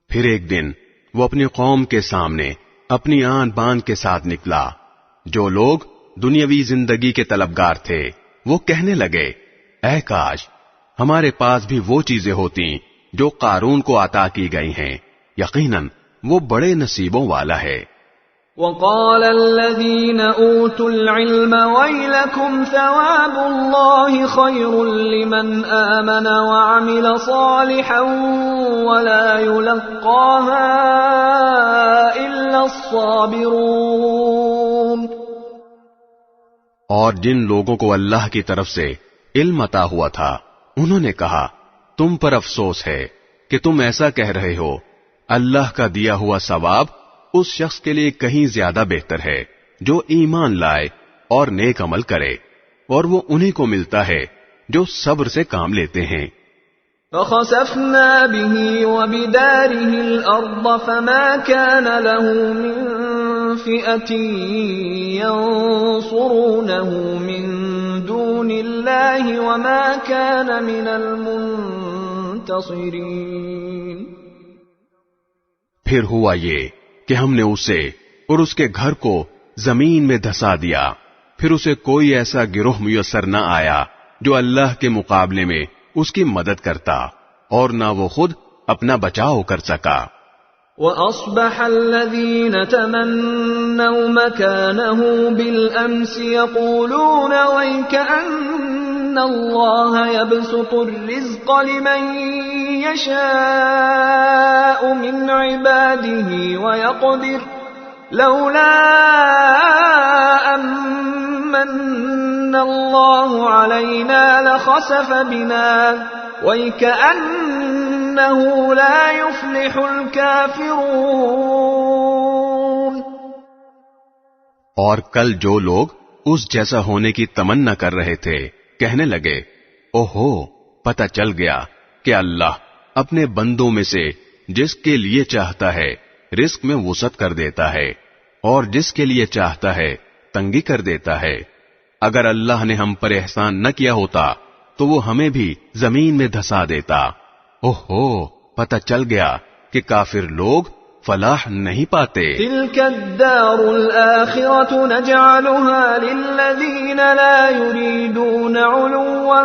پھر ایک دن وہ اپنی قوم کے سامنے اپنی آن بان کے ساتھ نکلا۔ جو لوگ دنیاوی زندگی کے طلبگار تھے وہ کہنے لگے اے کاش ہمارے پاس بھی وہ چیزیں ہوتی جو قارون کو عطا کی گئی ہیں، یقیناً وہ بڑے نصیبوں والا ہے۔ وقال الذين اوتوا العلم ويلكم ثواب الله خير لمن آمن وعمل صالحا ولا يلقاها الا الصابرون۔ اور جن لوگوں کو اللہ کی طرف سے علم عطا ہوا تھا انہوں نے کہا تم پر افسوس ہے کہ تم ایسا کہہ رہے ہو، اللہ کا دیا ہوا ثواب اس شخص کے لیے کہیں زیادہ بہتر ہے جو ایمان لائے اور نیک عمل کرے، اور وہ انہی کو ملتا ہے جو صبر سے کام لیتے ہیں۔ فخسفنا به وبداره الأرض فما كان له من فئة ينصرونه من دون الله وما كان من المنتصرين۔ پھر ہوا یہ کہ ہم نے اسے اور اس کے گھر کو زمین میں دھسا دیا، پھر اسے کوئی ایسا گروہ میسر نہ آیا جو اللہ کے مقابلے میں اس کی مدد کرتا، اور نہ وہ خود اپنا بچاؤ کر سکا۔ وَأَصْبَحَ الَّذِينَ تَمَنَّوْا مَكَانَهُ بِالْأَمْسِ يَقُولُونَ وَيْكَأَنَّ اللَّهَ يَبْسُطُ الرِّزْقَ لِمَن يَشَاءُ مِنْ عِبَادِهِ وَيَقْدِرُ لَوْلَا أَمَّنَّ اللَّهُ عَلَيْنَا لَخَسَفَ بِنَا وَيْكَأَنَّهُ لَا يُفْلِحُ الْكَافِرُونَ۔ اور کل جو لوگ اس جیسا ہونے کی تمنا کر رہے تھے کہنے لگے اوہو پتہ چل گیا کہ اللہ اپنے بندوں میں سے جس کے لیے چاہتا ہے رزق میں وسعت کر دیتا ہے اور جس کے لیے چاہتا ہے تنگی کر دیتا ہے۔ اگر اللہ نے ہم پر احسان نہ کیا ہوتا تو وہ ہمیں بھی زمین میں دھسا دیتا۔ اوہو پتہ چل گیا کہ کافر لوگ فلاح نہیں پاتے۔ تلك الدار الآخرة نجعلها للذين لا يريدون علوا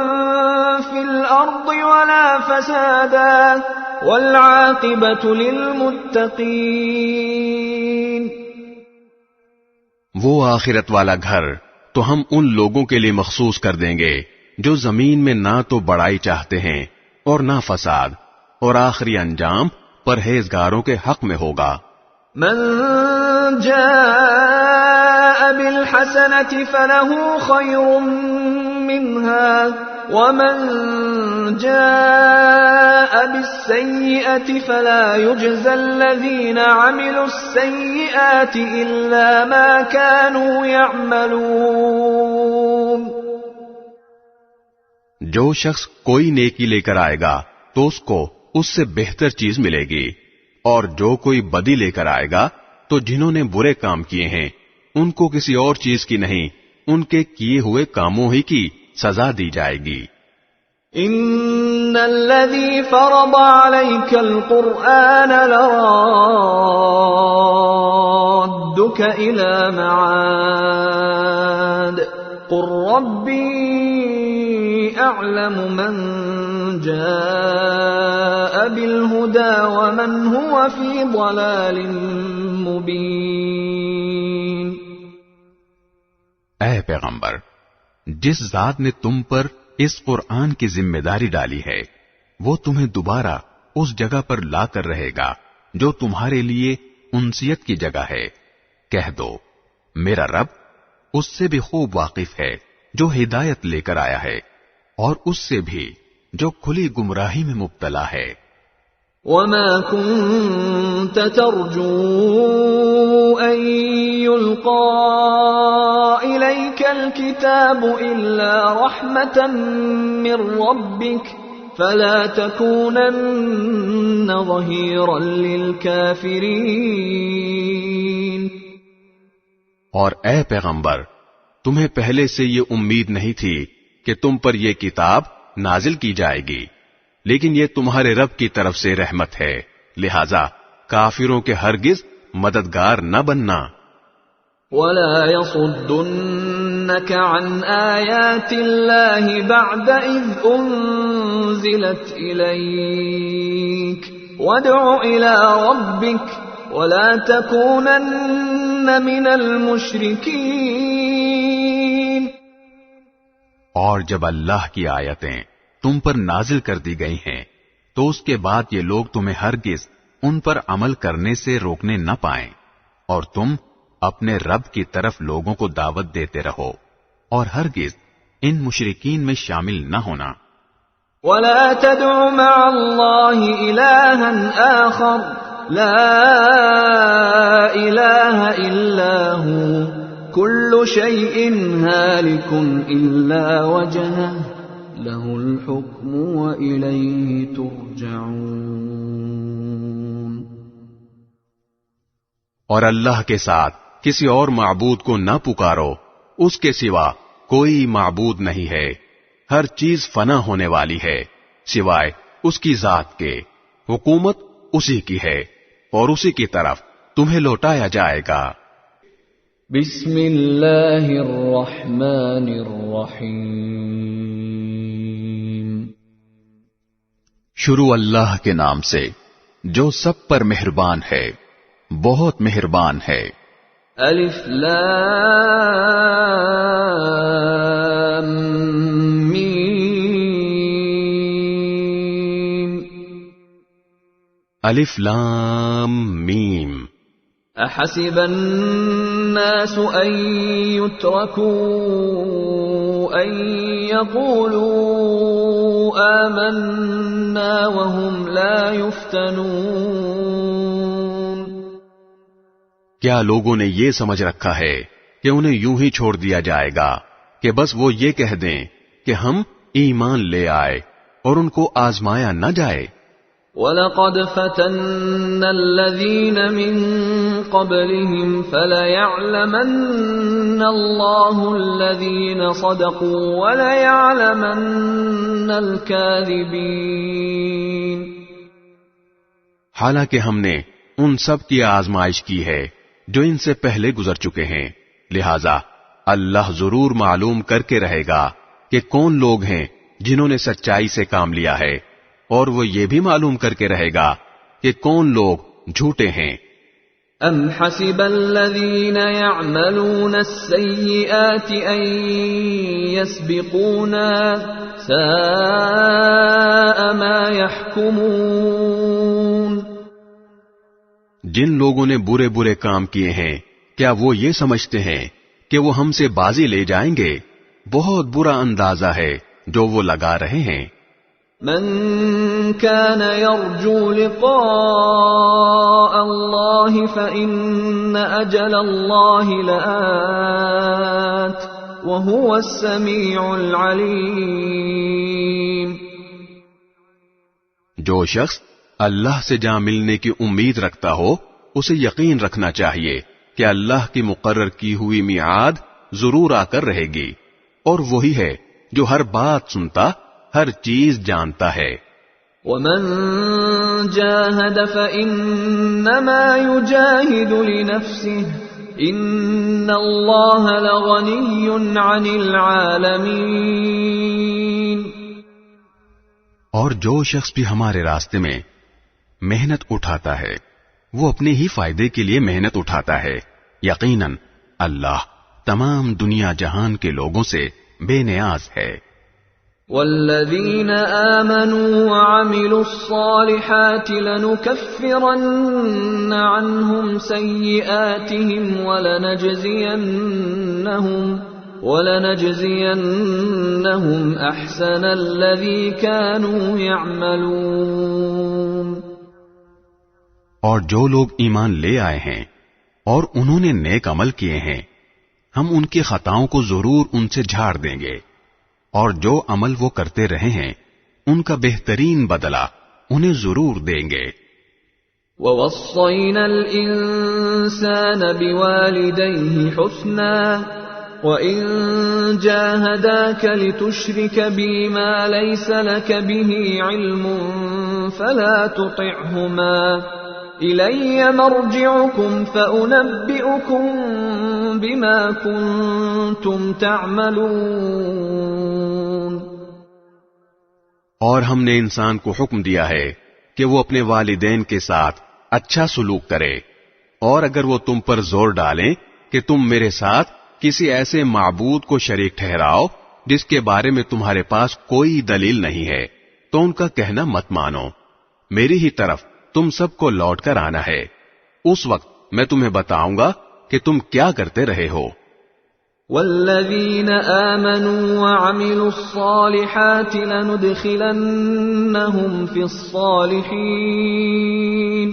في الأرض ولا فسادا والعاقبة للمتقين۔ وہ آخرت والا گھر تو ہم ان لوگوں کے لیے مخصوص کر دیں گے جو زمین میں نہ تو بڑائی چاہتے ہیں اور نہ فساد، اور آخری انجام پرہیزگاروں کے حق میں ہوگا۔ من جاء بالحسنة فله خير منها ومن جاء بالسيئة فلا يجزى الذين عملوا السيئات إلا ما كانوا يعملون۔ جو شخص کوئی نیکی لے کر آئے گا تو اس کو اس سے بہتر چیز ملے گی، اور جو کوئی بدی لے کر آئے گا تو جنہوں نے برے کام کیے ہیں ان کو کسی اور چیز کی نہیں، ان کے کیے ہوئے کاموں ہی کی سزا دی جائے گی۔ ان الذي فرض عليك القرآن لرادك الى معاد قل ربي اعلم من جاء بالهدى ومن هو في ضلال مبين۔ اے پیغمبر، جس ذات نے تم پر اس قرآن کی ذمہ داری ڈالی ہے وہ تمہیں دوبارہ اس جگہ پر لا کر رہے گا جو تمہارے لیے انسیت کی جگہ ہے۔ کہہ دو میرا رب اس سے بھی خوب واقف ہے جو ہدایت لے کر آیا ہے اور اس سے بھی جو کھلی گمراہی میں مبتلا ہے۔ وما كنت ترجو أن يلقى إليك الكتاب إلا رحمة من ربك فلا تكونن ظهيرا للكافرين۔ اور اے پیغمبر، تمہیں پہلے سے یہ امید نہیں تھی کہ تم پر یہ کتاب نازل کی جائے گی، لیکن یہ تمہارے رب کی طرف سے رحمت ہے، لہذا کافروں کے ہرگز مددگار نہ بننا۔ ولا يصدنك عن آيات الله بعد إذ أنزلت إليك وادع إلى ربك ولا تكونن من المشركين۔ اور جب اللہ کی آیتیں تم پر نازل کر دی گئی ہیں تو اس کے بعد یہ لوگ تمہیں ہرگز ان پر عمل کرنے سے روکنے نہ پائیں، اور تم اپنے رب کی طرف لوگوں کو دعوت دیتے رہو اور ہرگز ان مشرکین میں شامل نہ ہونا۔ ولا تدع مع الله إلها آخر لا إله إلا هو كل شيء هالك إلا وجهه له الحكم وإليه ترجعون۔ اور اللہ کے ساتھ کسی اور معبود کو نہ پکارو، اس کے سوا کوئی معبود نہیں ہے، ہر چیز فنا ہونے والی ہے سوائے اس کی ذات کے، حکومت اسی کی ہے اور اسی کی طرف تمہیں لوٹایا جائے گا۔ بسم اللہ الرحمن الرحیم۔ شروع اللہ کے نام سے جو سب پر مہربان ہے، بہت مہربان ہے۔ الف لام میم۔ الف لام میم۔ احسب الناس ان يتركوا ان يقولوا آمنا وهم لا يفتنون۔ کیا لوگوں نے یہ سمجھ رکھا ہے کہ انہیں یوں ہی چھوڑ دیا جائے گا کہ بس وہ یہ کہہ دیں کہ ہم ایمان لے آئے اور ان کو آزمایا نہ جائے؟ وَلَقَدْ فَتَنَّا الَّذِينَ مِن قَبْلِهِمْ فَلَيَعْلَمَنَّ اللَّهُ الَّذِينَ صَدَقُوا وَلَيَعْلَمَنَّ الْكَاذِبِينَ۔ حالانکہ ہم نے ان سب کی آزمائش کی ہے جو ان سے پہلے گزر چکے ہیں، لہذا اللہ ضرور معلوم کر کے رہے گا کہ کون لوگ ہیں جنہوں نے سچائی سے کام لیا ہے، اور وہ یہ بھی معلوم کر کے رہے گا کہ کون لوگ جھوٹے ہیں۔ ام حسب الذین یعملون السیئات ان یسبقونا ساء ما یحکمون۔ جن لوگوں نے برے برے کام کیے ہیں کیا وہ یہ سمجھتے ہیں کہ وہ ہم سے بازی لے جائیں گے؟ بہت برا اندازہ ہے جو وہ لگا رہے ہیں۔ من كان يرجو لقاء الله فإن أجل الله لآت وهو السميع العليم۔ جو شخص اللہ سے جہاں ملنے کی امید رکھتا ہو اسے یقین رکھنا چاہیے کہ اللہ کی مقرر کی ہوئی میعاد ضرور آ کر رہے گی، اور وہی ہے جو ہر بات سنتا، ہر چیز جانتا ہے۔ ومن جاهد فإنما يجاهد لنفسه إن الله لغني عن العالمين۔ اور جو شخص بھی ہمارے راستے میں محنت اٹھاتا ہے وہ اپنے ہی فائدے کے لیے محنت اٹھاتا ہے، یقیناً اللہ تمام دنیا جہان کے لوگوں سے بے نیاز ہے۔ والذین آمنوا وعملوا الصالحات لنكفرن عنهم سیئاتهم ولنجزینهم احسن الذی كانوا يعملون۔ اور جو لوگ ایمان لے آئے ہیں اور انہوں نے نیک عمل کیے ہیں ہم ان کی خطاؤں کو ضرور ان سے جھاڑ دیں گے، اور جو عمل وہ کرتے رہے ہیں ان کا بہترین بدلہ انہیں ضرور دیں گے۔ وَوَصَّيْنَا الْإِنسَانَ بِوَالِدَيْهِ حُسْنًا وَإِن جَاهَدَاكَ لِتُشْرِكَ بِي مَا لَيْسَ لَكَ بِهِ عِلْمٌ فَلَا تُطِعْهُمَا إِلَيَّ مَرْجِعُكُمْ فَأُنَبِّئُكُم بِمَا كُنتُمْ تَعْمَلُونَ۔ اور ہم نے انسان کو حکم دیا ہے کہ وہ اپنے والدین کے ساتھ اچھا سلوک کرے، اور اگر وہ تم پر زور ڈالیں کہ تم میرے ساتھ کسی ایسے معبود کو شریک ٹھہراؤ جس کے بارے میں تمہارے پاس کوئی دلیل نہیں ہے، تو ان کا کہنا مت مانو، میری ہی طرف تم سب کو لوٹ کر آنا ہے، اس وقت میں تمہیں بتاؤں گا کہ تم کیا کرتے رہے ہو۔ والذین آمنوا وعملوا الصالحات لندخلنهم فی الصالحین۔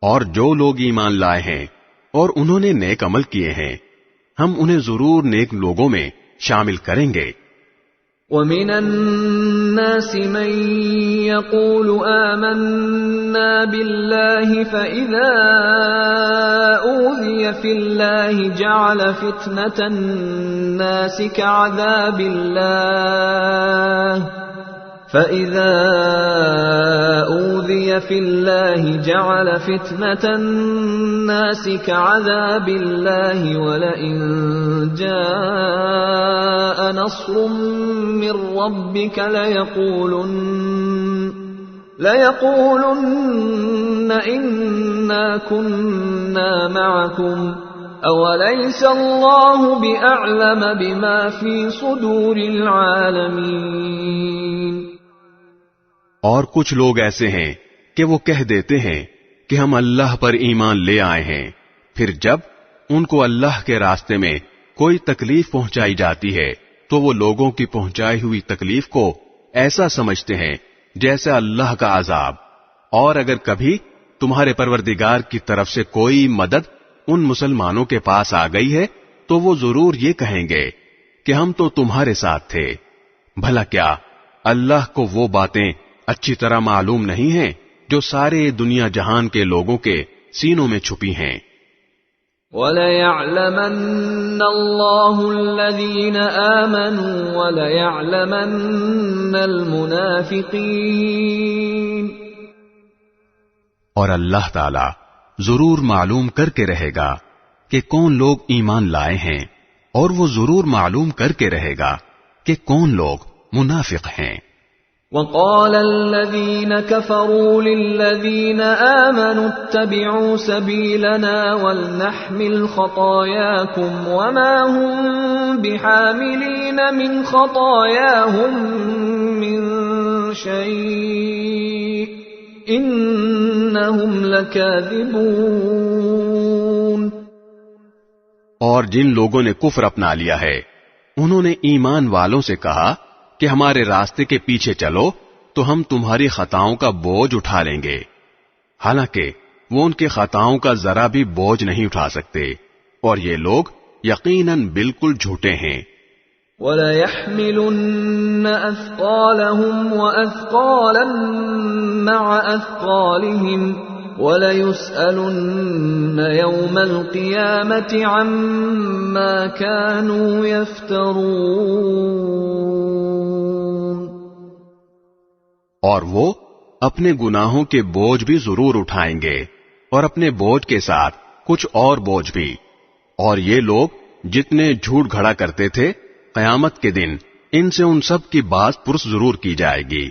اور جو لوگ ایمان لائے ہیں اور انہوں نے نیک عمل کیے ہیں ہم انہیں ضرور نیک لوگوں میں شامل کریں گے۔ وَمِنَ النَّاسِ مَن يَقُولُ آمَنَّا بِاللَّهِ فَإِذَا أُوذِيَ فِي اللَّهِ جَعَلَ فِتْنَةَ النَّاسِ كَعَذَابِ اللَّهِ فَإِذَا أُوذِيَ فِي اللَّهِ جَعَلَ فِتْنَةَ النَّاسِ كَعَذَابِ اللَّهِ وَلَئِن جَاءَ نَصْرٌ مِّن رَّبِّكَ لَيَقُولُنَّ إِنَّا كُنَّا مَعَكُمْ أَوَلَيْسَ اللَّهُ بِأَعْلَمَ بِمَا فِي صُدُورِ الْعَالَمِينَ۔ اور کچھ لوگ ایسے ہیں کہ وہ کہہ دیتے ہیں کہ ہم اللہ پر ایمان لے آئے ہیں، پھر جب ان کو اللہ کے راستے میں کوئی تکلیف پہنچائی جاتی ہے تو وہ لوگوں کی پہنچائی ہوئی تکلیف کو ایسا سمجھتے ہیں جیسے اللہ کا عذاب، اور اگر کبھی تمہارے پروردگار کی طرف سے کوئی مدد ان مسلمانوں کے پاس آ گئی ہے تو وہ ضرور یہ کہیں گے کہ ہم تو تمہارے ساتھ تھے۔ بھلا کیا اللہ کو وہ باتیں اچھی طرح معلوم نہیں ہیں جو سارے دنیا جہان کے لوگوں کے سینوں میں چھپی ہیں۔ وَلَيَعْلَمَنَّ اللَّهُ الَّذِينَ آمَنُوا وَلَيَعْلَمَنَّ الْمُنَافِقِينَ۔ اور اللہ تعالی ضرور معلوم کر کے رہے گا کہ کون لوگ ایمان لائے ہیں، اور وہ ضرور معلوم کر کے رہے گا کہ کون لوگ منافق ہیں۔ وَقَالَ الَّذِينَ كَفَرُوا لِلَّذِينَ آمَنُوا اتَّبِعُوا سَبِيلَنَا وَلْنَحْمِلْ خَطَايَاكُمْ وَمَا هُمْ بِحَامِلِينَ مِنْ خَطَايَاهُمْ مِنْ شَيْءٍ إِنَّهُمْ لَكَاذِبُونَ۔ اور جن لوگوں نے کفر اپنا لیا ہے انہوں نے ایمان والوں سے کہا کہ ہمارے راستے کے پیچھے چلو تو ہم تمہاری خطاؤں کا بوجھ اٹھا لیں گے، حالانکہ وہ ان کے خطاؤں کا ذرا بھی بوجھ نہیں اٹھا سکتے، اور یہ لوگ یقیناً بالکل جھوٹے ہیں۔ وَلَيَحْمِلُنَّ أَثْقَالَهُمْ وَأَثْقَالًا مَعَ أَثْقَالِهِمْ وَلَيُسْأَلُنَّ يَوْمَ الْقِيَامَةِ عَمَّا كَانُوا يَفْتَرُونَ۔ اور وہ اپنے گناہوں کے بوجھ بھی ضرور اٹھائیں گے، اور اپنے بوجھ کے ساتھ کچھ اور بوجھ بھی۔ اور یہ لوگ جتنے جھوٹ گھڑا کرتے تھے، قیامت کے دن ان سے ان سب کی بات پرس ضرور کی جائے گی۔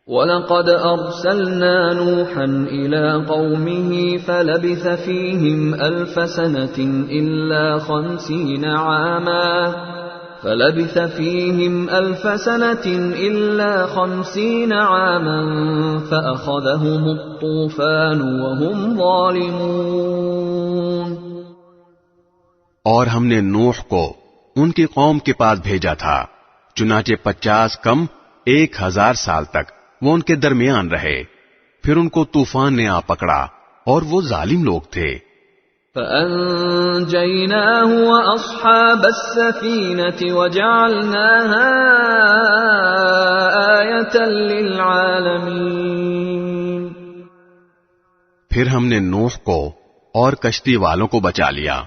وَلَقَدْ أَرْسَلْنَا نُوحًا إِلَىٰ قَوْمِهِ فَلَبِثَ فِيهِمْ أَلْفَ سَنَةٍ إِلَّا 50 عَامًا فَأَخَذَهُمُ الطُّوفَانُ وَهُمْ ظَالِمُونَ۔ اور ہم نے نوح کو ان کی قوم کے پاس بھیجا تھا، چنانچہ 50 کم 1000 سال تک وہ ان کے درمیان رہے، پھر ان کو طوفان نے آ پکڑا اور وہ ظالم لوگ تھے۔ فَأَنجَيْنَاهُ وَأَصْحَابَ السَّفِينَةِ وَجَعَلْنَاهَا آيَةً لِّلْعَالَمِينَ۔ پھر ہم نے نوح کو اور کشتی والوں کو بچا لیا،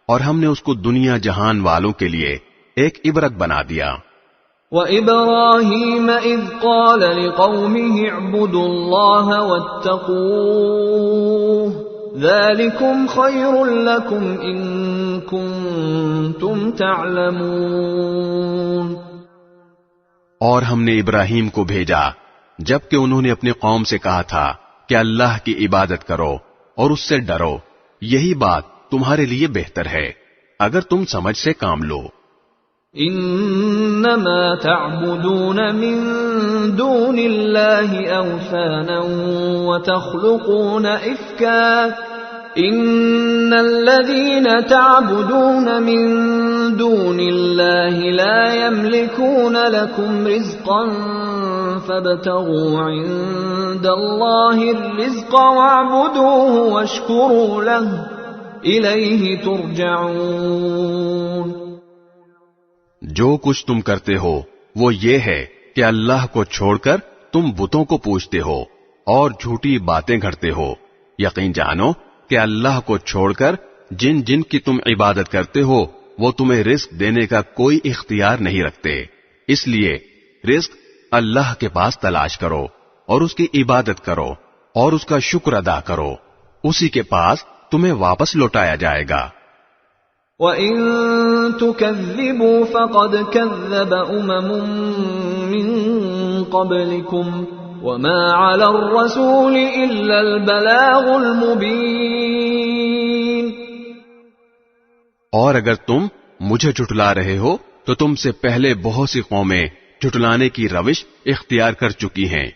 اور ہم نے اس کو دنیا جہان والوں کے لیے ایک عبرت بنا دیا۔ وَإِبْرَاهِيمَ إِذْ قَالَ لِقَوْمِهِ اعْبُدُوا اللَّهَ وَاتَّقُوهُ ذَلِكُمْ خَيْرٌ لَكُمْ إِن كُنتُمْ تَعْلَمُونَ۔ اور ہم نے ابراہیم کو بھیجا جبکہ انہوں نے اپنی قوم سے کہا تھا کہ اللہ کی عبادت کرو اور اس سے ڈرو، یہی بات تمہارے لیے بہتر ہے اگر تم سمجھ سے کام لو۔ انما تعبدون من دون الله اوثانا وتخلقون افكا ان الذين تعبدون من دون الله لا يملكون لكم رزقا فابتغوا عند الله الرزق واعبدوه واشكروا له الیہ ترجعون۔ جو کچھ تم کرتے ہو وہ یہ ہے کہ اللہ کو چھوڑ کر تم بتوں کو پوجتے ہو اور جھوٹی باتیں گھڑتے ہو۔ یقین جانو کہ اللہ کو چھوڑ کر جن جن کی تم عبادت کرتے ہو وہ تمہیں رزق دینے کا کوئی اختیار نہیں رکھتے، اس لیے رزق اللہ کے پاس تلاش کرو اور اس کی عبادت کرو اور اس کا شکر ادا کرو، اسی کے پاس تمہیں واپس لوٹایا جائے گا۔ وَإِن تُكَذِّبُوا فَقَدْ كَذَّبَ أُمَمٌ مِّن قَبْلِكُمْ وَمَا عَلَى الرَّسُولِ إِلَّا الْبَلَاغُ الْمُبِينُ۔ اور اگر تم مجھے جھٹلا رہے ہو تو تم سے پہلے بہت سی قومیں جھٹلانے کی روش اختیار کر چکی ہیں،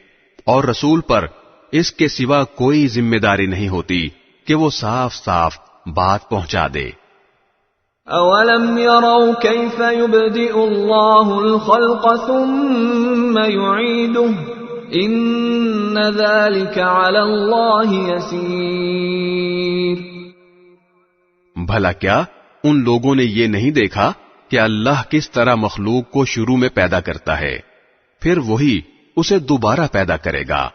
اور رسول پر اس کے سوا کوئی ذمہ داری نہیں ہوتی کہ وہ صاف صاف بات پہنچا دے۔ اولم يروا كيف يبدئ الله الخلق ثم يعيده ان ذلك على الله يسير۔ بھلا کیا ان لوگوں نے یہ نہیں دیکھا کہ اللہ کس طرح مخلوق کو شروع میں پیدا کرتا ہے، پھر وہی اسے دوبارہ پیدا کرے گا،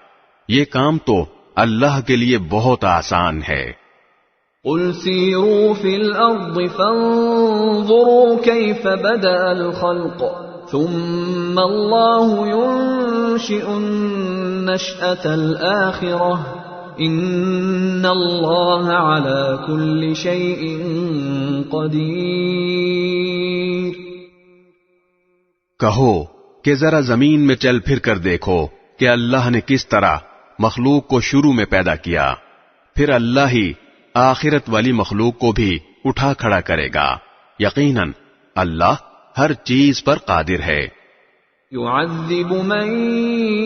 یہ کام تو اللہ کے لیے بہت آسان ہے۔ قل سیروا فی الارض فانظروا کیف بدأ الخلق ثم اللہ ينشئ النشأة الآخرة ان اللہ علی کل شیء قدیر۔ کہو کہ ذرا زمین میں چل پھر کر دیکھو کہ اللہ نے کس طرح مخلوق کو شروع میں پیدا کیا، پھر اللہ ہی آخرت والی مخلوق کو بھی اٹھا کھڑا کرے گا، یقیناً اللہ ہر چیز پر قادر ہے۔ يعذب من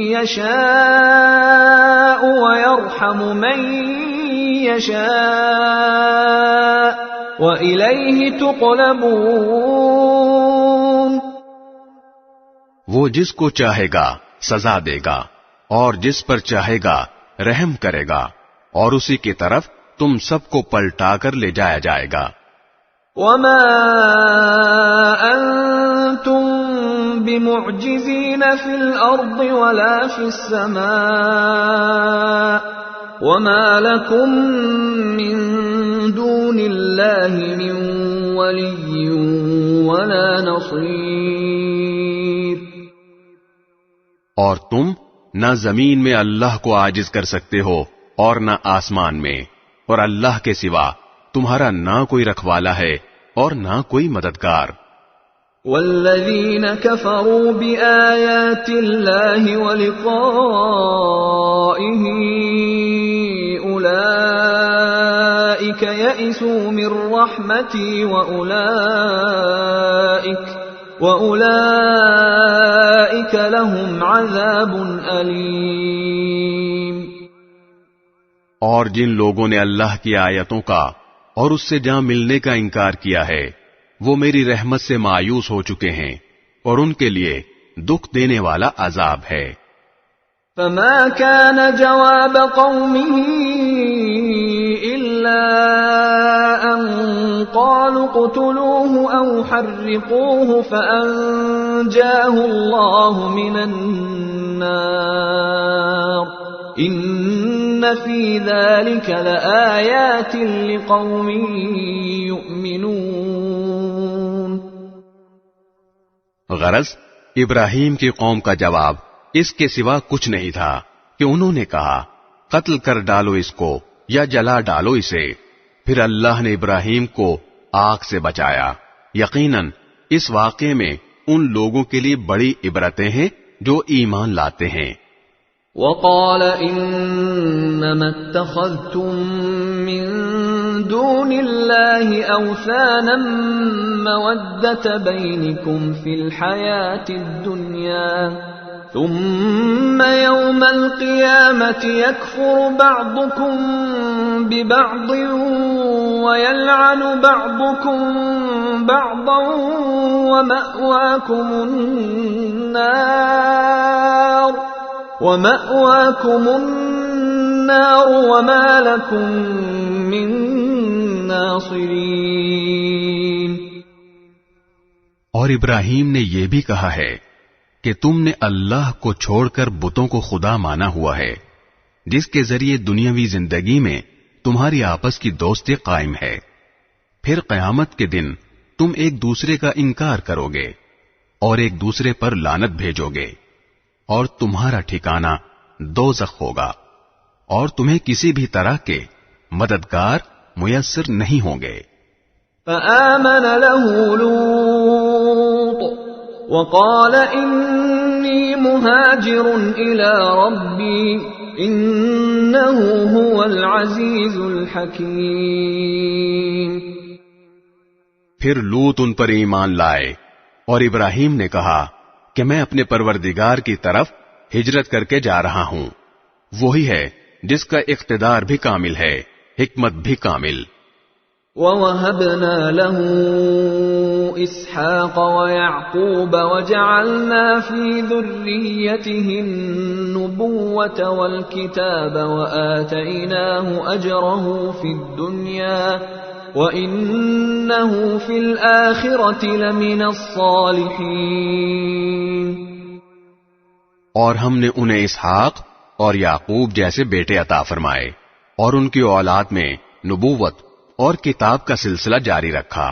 يشاء ويرحم من يشاء وإليه تقلبون۔ وہ جس کو چاہے گا سزا دے گا اور جس پر چاہے گا رحم کرے گا، اور اسی کی طرف تم سب کو پلٹا کر لے جایا جائے گا۔ وما أنتم بمعجزين في الأرض ولا في السماء وما لكم من دون الله من ولي ولا نصير. اور تم نہ زمین میں اللہ کو عاجز کر سکتے ہو اور نہ آسمان میں، اور اللہ کے سوا تمہارا نہ کوئی رکھوالا ہے اور نہ کوئی مددگار. والذین کفروا بآیات اللہ ولقائہ اولئک یئسوا من رحمتی وأولئك لهم عذاب علیم. اور جن لوگوں نے اللہ کی آیتوں کا اور اس سے جا ملنے کا انکار کیا ہے وہ میری رحمت سے مایوس ہو چکے ہیں اور ان کے لیے دکھ دینے والا عذاب ہے. فما كان جواب قومه إلا أن قالوا اقتلوه أو حرقوه فأنجاه الله من النار إن في ذلك لآيات لقوم يؤمنون. غرض ابراہیم کی قوم کا جواب اس کے سوا کچھ نہیں تھا کہ انہوں نے کہا قتل کر ڈالو اس کو یا جلا ڈالو اسے. پھر اللہ نے ابراہیم کو آگ سے بچایا. یقیناً اس واقعے میں ان لوگوں کے لیے بڑی عبرتیں ہیں جو ایمان لاتے ہیں. وقال انما اتخذتم من دون الله اوثانا مودة بينكم في الحياة الدنيا ثم يوم القيامة يكفر بعضكم ببعض ويلعن بعضكم بعضا ومأواكم النار وما لكم من ناصرين. اور ابراہیم نے یہ بھی کہا ہے کہ تم نے اللہ کو چھوڑ کر بتوں کو خدا مانا ہوا ہے جس کے ذریعے دنیاوی زندگی میں تمہاری آپس کی دوستی قائم ہے. پھر قیامت کے دن تم ایک دوسرے کا انکار کرو گے اور ایک دوسرے پر لعنت بھیجو گے اور تمہارا ٹھکانہ دوزخ ہوگا اور تمہیں کسی بھی طرح کے مددگار میسر نہیں ہوں گے. فآمن له لوط وقال انی مہاجر الی ربی انه هو العزیز الحکیم. پھر لوط ان پر ایمان لائے اور ابراہیم نے کہا کہ میں اپنے پروردگار کی طرف ہجرت کر کے جا رہا ہوں. وہی ہے جس کا اقتدار بھی کامل ہے، حکمت بھی کامل. وَوَهَبْنَا لَهُ إِسْحَاقَ وَيَعْقُوبَ وَجَعَلْنَا فِي ذُرِّيَّتِهِ النُّبُوَّةَ وَالْكِتَابَ وَآتَيْنَاهُ أَجْرَهُ فِي الدُّنْيَا وَإِنَّهُ فِي الْآخِرَةِ لَمِنَ الصَّالِحِينَ. اور ہم نے انہیں اسحاق اور یعقوب جیسے بیٹے عطا فرمائے اور ان کی اولاد میں نبوت اور کتاب کا سلسلہ جاری رکھا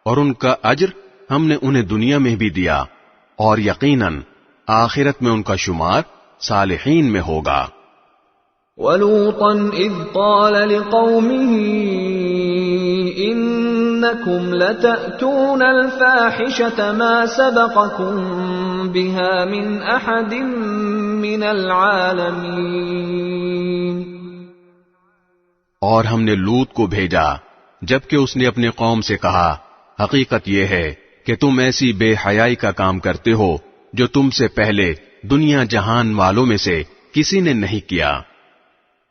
اور ان کا اجر ہم نے انہیں دنیا میں بھی دیا اور یقیناً آخرت میں ان کا شمار صالحین میں ہوگا. وَلُوطًا إِذْ قَالَ لِقَوْمِهِ إِنَّكُمْ لَتَأْتُونَ الْفَاحِشَةَ مَا سَبَقَكُمْ بِهَا مِنْ أَحَدٍ مِنَ الْعَالَمِينَ. اور ہم نے لوط کو بھیجا جبکہ اس نے اپنے قوم سے کہا حقیقت یہ ہے کہ تم ایسی بے حیائی کا کام کرتے ہو جو تم سے پہلے دنیا جہان والوں میں سے کسی نے نہیں کیا.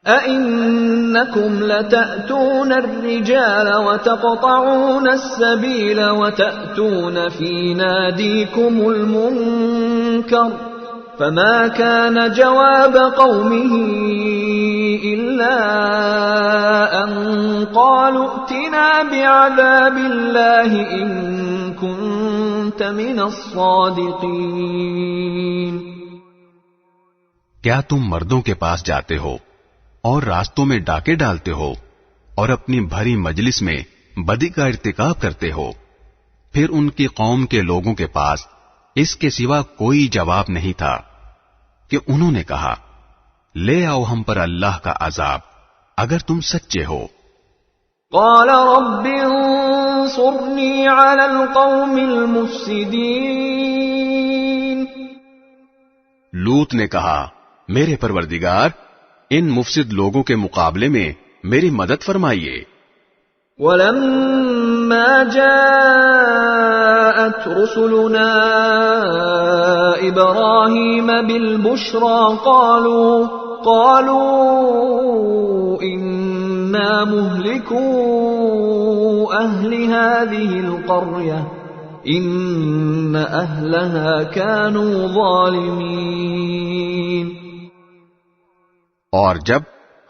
أَإِنَّكُمْ لَتَأْتُونَ الرِّجَالَ وَتَقْطَعُونَ السَّبِيلَ وَتَأْتُونَ فِي نَادِيكُمُ الْمُنكَرَ فَمَا كَانَ جَوَابَ قَوْمِهِ إِلَّا أَن قَالُوا ائْتِنَا بِعَذَابِ اللَّهِ إِن كُنتَ كنت من الصادقين. کیا تم مردوں کے پاس جاتے ہو اور راستوں میں ڈاکے ڈالتے ہو اور اپنی بھری مجلس میں بدی کا ارتکاب کرتے ہو؟ پھر ان کی قوم کے لوگوں کے پاس اس کے سوا کوئی جواب نہیں تھا کہ انہوں نے کہا لے آؤ ہم پر اللہ کا عذاب اگر تم سچے ہو. قال رب انصرني على القوم المفسدين. لوط نے کہا میرے پروردگار ان مفسد لوگوں کے مقابلے میں میری مدد فرمائیے. ولما جاءت رسلنا إبراهيم بالبشرى قالوا إنا مهلكو أهل هذه القرية إن أهلها كانوا ظالمين. اور جب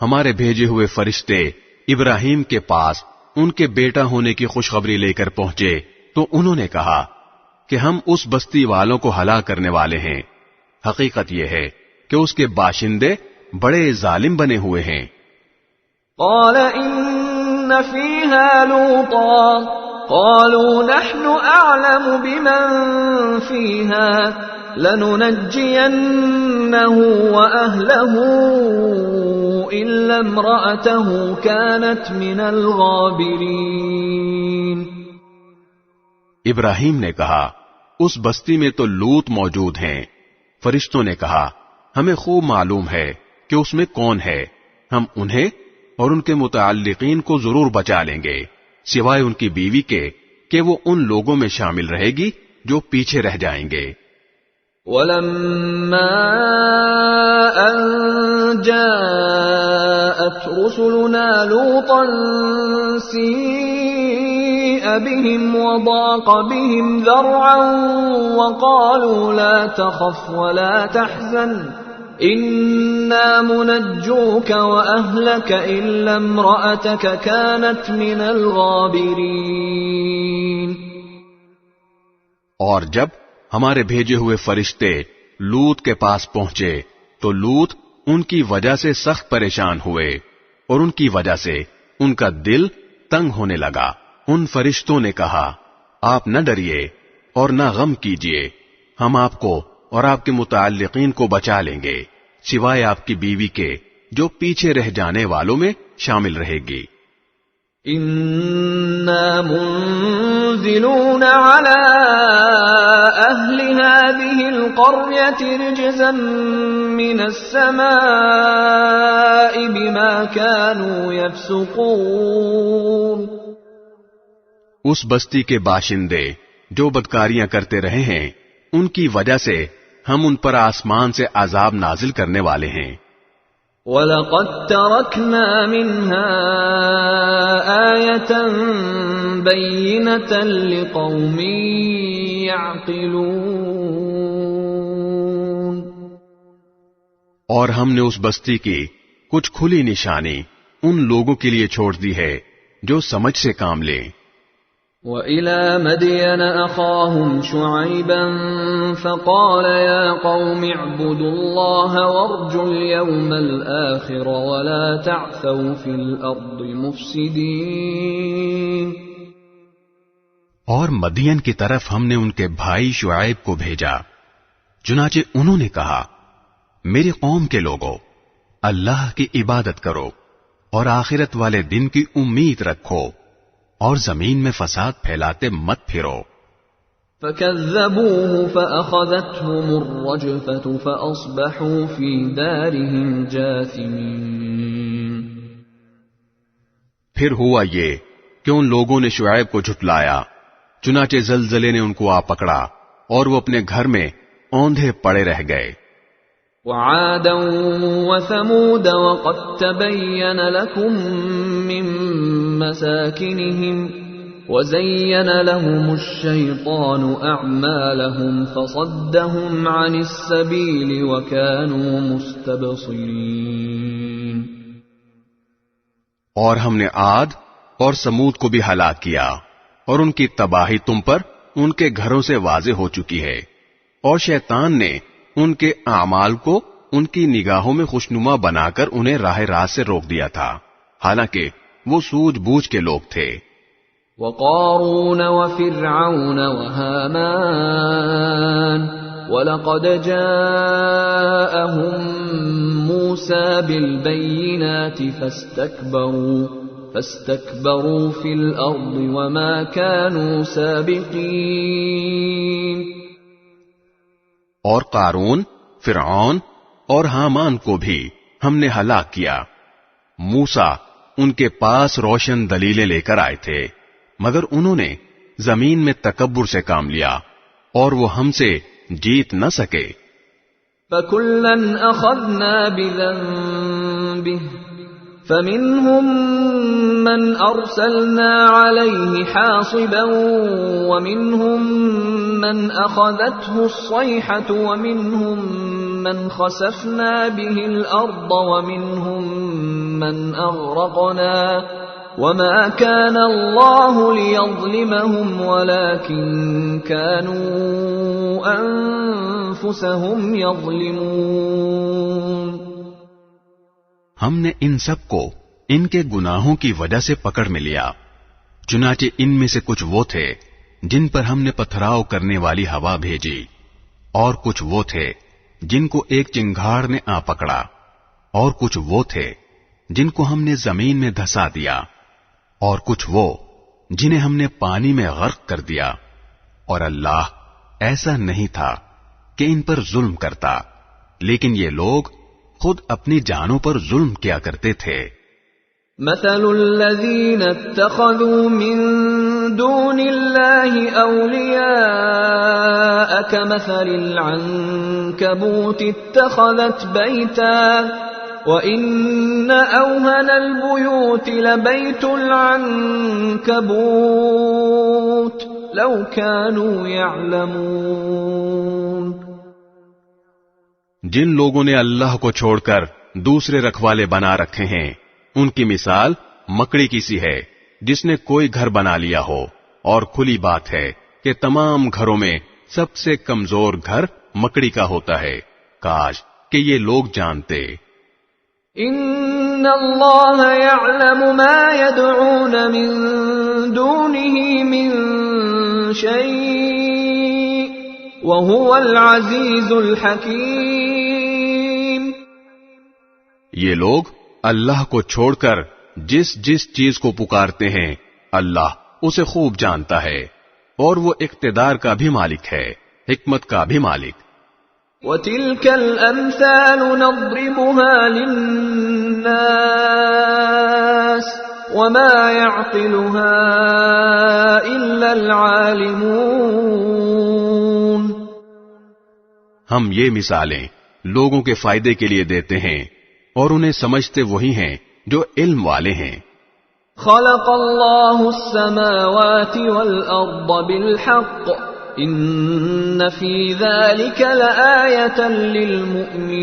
ہمارے بھیجے ہوئے فرشتے ابراہیم کے پاس ان کے بیٹا ہونے کی خوشخبری لے کر پہنچے تو انہوں نے کہا کہ ہم اس بستی والوں کو ہلاک کرنے والے ہیں. حقیقت یہ ہے کہ اس کے باشندے بڑے ظالم بنے ہوئے ہیں. قال إن فيها لوطا قالوا نحن أعلم بمن فيها لننجينه وأهله إلا امرأته كانت من الغابرين. ابراہیم نے کہا اس بستی میں تو لوط موجود ہیں. فرشتوں نے کہا ہمیں خوب معلوم ہے کہ اس میں کون ہے، ہم انہیں اور ان کے متعلقین کو ضرور بچا لیں گے سوائے ان کی بیوی کے کہ وہ ان لوگوں میں شامل رہے گی جو پیچھے رہ جائیں گے. ولما أن جاءت رسلنا لوطا سيء بهم وضاق بهم ذرعا وقالوا لا تخف ولا تحزن إنا منجوك وأهلك إلا امرأتك كانت من الغابرين. اور جب ہمارے بھیجے ہوئے فرشتے لوط کے پاس پہنچے تو لوط ان کی وجہ سے سخت پریشان ہوئے اور ان کی وجہ سے ان کا دل تنگ ہونے لگا. ان فرشتوں نے کہا آپ نہ ڈریے اور نہ غم کیجیے، ہم آپ کو اور آپ کے متعلقین کو بچا لیں گے سوائے آپ کی بیوی کے جو پیچھے رہ جانے والوں میں شامل رہے گی. إنا منزلون على أهل هذه القرية رجزا من السماء بما كانوا يفسقون. اس بستی کے باشندے جو بدکاریاں کرتے رہے ہیں ان کی وجہ سے ہم ان پر آسمان سے عذاب نازل کرنے والے ہیں. وَلَقَدْ تَرَكْنَا مِنْهَا آيَةً بَيِّنَةً لِقَوْمٍ يَعْقِلُونَ. اور ہم نے اس بستی کی کچھ کھلی نشانی ان لوگوں کے لیے چھوڑ دی ہے جو سمجھ سے کام لیں. وَإِلَى مَدْيَنَ أَخَاهُمْ شُعَيْبًا فَقَالَ يَا قَوْمِ اعْبُدُوا اللَّهَ وَارْجُوا الْيَوْمَ الْآخِرَ وَلَا تَعْثَوْا فِي الْأَرْضِ مُفْسِدِينَ. اور مدین کی طرف ہم نے ان کے بھائی شعیب کو بھیجا، چنانچہ انہوں نے کہا میری قوم کے لوگوں اللہ کی عبادت کرو اور آخرت والے دن کی امید رکھو اور زمین میں فساد پھیلاتے مت پھرو. فَكَذَّبُوهُ فَأَخَذَتْهُمُ الرَّجْفَةُ فَأَصْبَحُوا فِي دَارِهِمْ جَاثِمِينَ. پھر ہوا یہ کہ ان لوگوں نے شعیب کو جھٹلایا، چنانچہ زلزلے نے ان کو آ پکڑا اور وہ اپنے گھر میں اوندھے پڑے رہ گئے. وعادا وثمود وقد تبين لكم من مساكنهم وزين لهم الشيطان أعمالهم فصدهم عن السبيل وكانوا مستبصرين. اور ہم نے عاد اور سمود کو بھی ہلاک کیا اور ان کی تباہی تم پر ان کے گھروں سے واضح ہو چکی ہے، اور شیطان نے ان کے اعمال کو ان کی نگاہوں میں خوشنما بنا کر انہیں راہ راست سے روک دیا تھا، حالانکہ وہ سوجھ بوجھ کے لوگ تھے۔ وقارون وفرعون وهامان وَلَقَدْ جَاءَهُم مُوسَى بِالْبَيِّنَاتِ فَاسْتَكْبَرُوا فِي الْأَرْضِ وَمَا كَانُوا سَابِقِينَ۔ اور قارون، فرعون اور حامان کو بھی ہم نے ہلاک کیا۔ موسیٰ ان کے پاس روشن دلیلیں لے کر آئے تھے، مگر انہوں نے زمین میں تکبر سے کام لیا اور وہ ہم سے جیت نہ سکے۔ فَكُلًّا أَخَذْنَا بِذَنبِهِ فَمِنْهُمْ مَنْ أَرْسَلْنَا عَلَيْهِ حَاصِبًا وَمِنْهُمْ مَنْ أَخَذَتْهُ الصَّيْحَةُ وَمِنْهُمْ مَنْ خَسَفْنَا بِهِ الْأَرْضَ وَمِنْهُمْ مَنْ أَغْرَقْنَا وَمَا كَانَ اللَّهُ لِيَظْلِمَهُمْ وَلَكِنْ كَانُوا أَنفُسَهُمْ يَظْلِمُونَ۔ ہم نے ان سب کو ان کے گناہوں کی وجہ سے پکڑ میں لیا، چنانچہ ان میں سے کچھ وہ تھے جن پر ہم نے پتھراؤ کرنے والی ہوا بھیجی، اور کچھ وہ تھے جن کو ایک چنگھاڑ نے آ پکڑا، اور کچھ وہ تھے جن کو ہم نے زمین میں دھسا دیا، اور کچھ وہ جنہیں ہم نے پانی میں غرق کر دیا، اور اللہ ایسا نہیں تھا کہ ان پر ظلم کرتا، لیکن یہ لوگ خود اپنی جانوں پر ظلم کیا کرتے تھے۔ مثل الذين اتخذوا من دون الله أولياء كمثل العنكبوت اتخذت بيتا وَإِنَّ أَوْهَنَ الْبُيُوتِ لَبَيْتُ الْعَنكَبُوتِ لَوْ كَانُوا يَعْلَمُونَ۔ جن لوگوں نے اللہ کو چھوڑ کر دوسرے رکھوالے بنا رکھے ہیں، ان کی مثال مکڑی کی سی ہے جس نے کوئی گھر بنا لیا ہو، اور کھلی بات ہے کہ تمام گھروں میں سب سے کمزور گھر مکڑی کا ہوتا ہے۔ کاش کہ یہ لوگ جانتے۔ ان اللہ یعلم ما یدعون من دونه من شیء وهو العزیز الحکیم۔ یہ لوگ اللہ کو چھوڑ کر جس جس چیز کو پکارتے ہیں اللہ اسے خوب جانتا ہے، اور وہ اقتدار کا بھی مالک ہے، حکمت کا بھی مالک۔ وَتِلْكَ الْأَمْثَالُ نَضْرِبُهَا لِلنَّاسِ وَمَا يَعْقِلُهَا إِلَّا الْعَالِمُونَ۔ ہم یہ مثالیں لوگوں کے فائدے کے لیے دیتے ہیں، اور انہیں سمجھتے وہی ہیں جو علم والے ہیں۔ خلق اللہ السماوات والارض بالحق ان فی ذلک لآیۃ للمؤمنین۔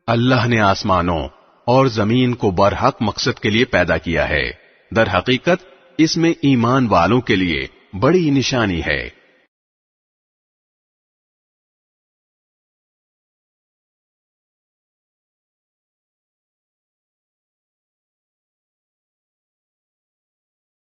اللہ نے آسمانوں اور زمین کو برحق مقصد کے لیے پیدا کیا ہے، در حقیقت اس میں ایمان والوں کے لیے بڑی نشانی ہے۔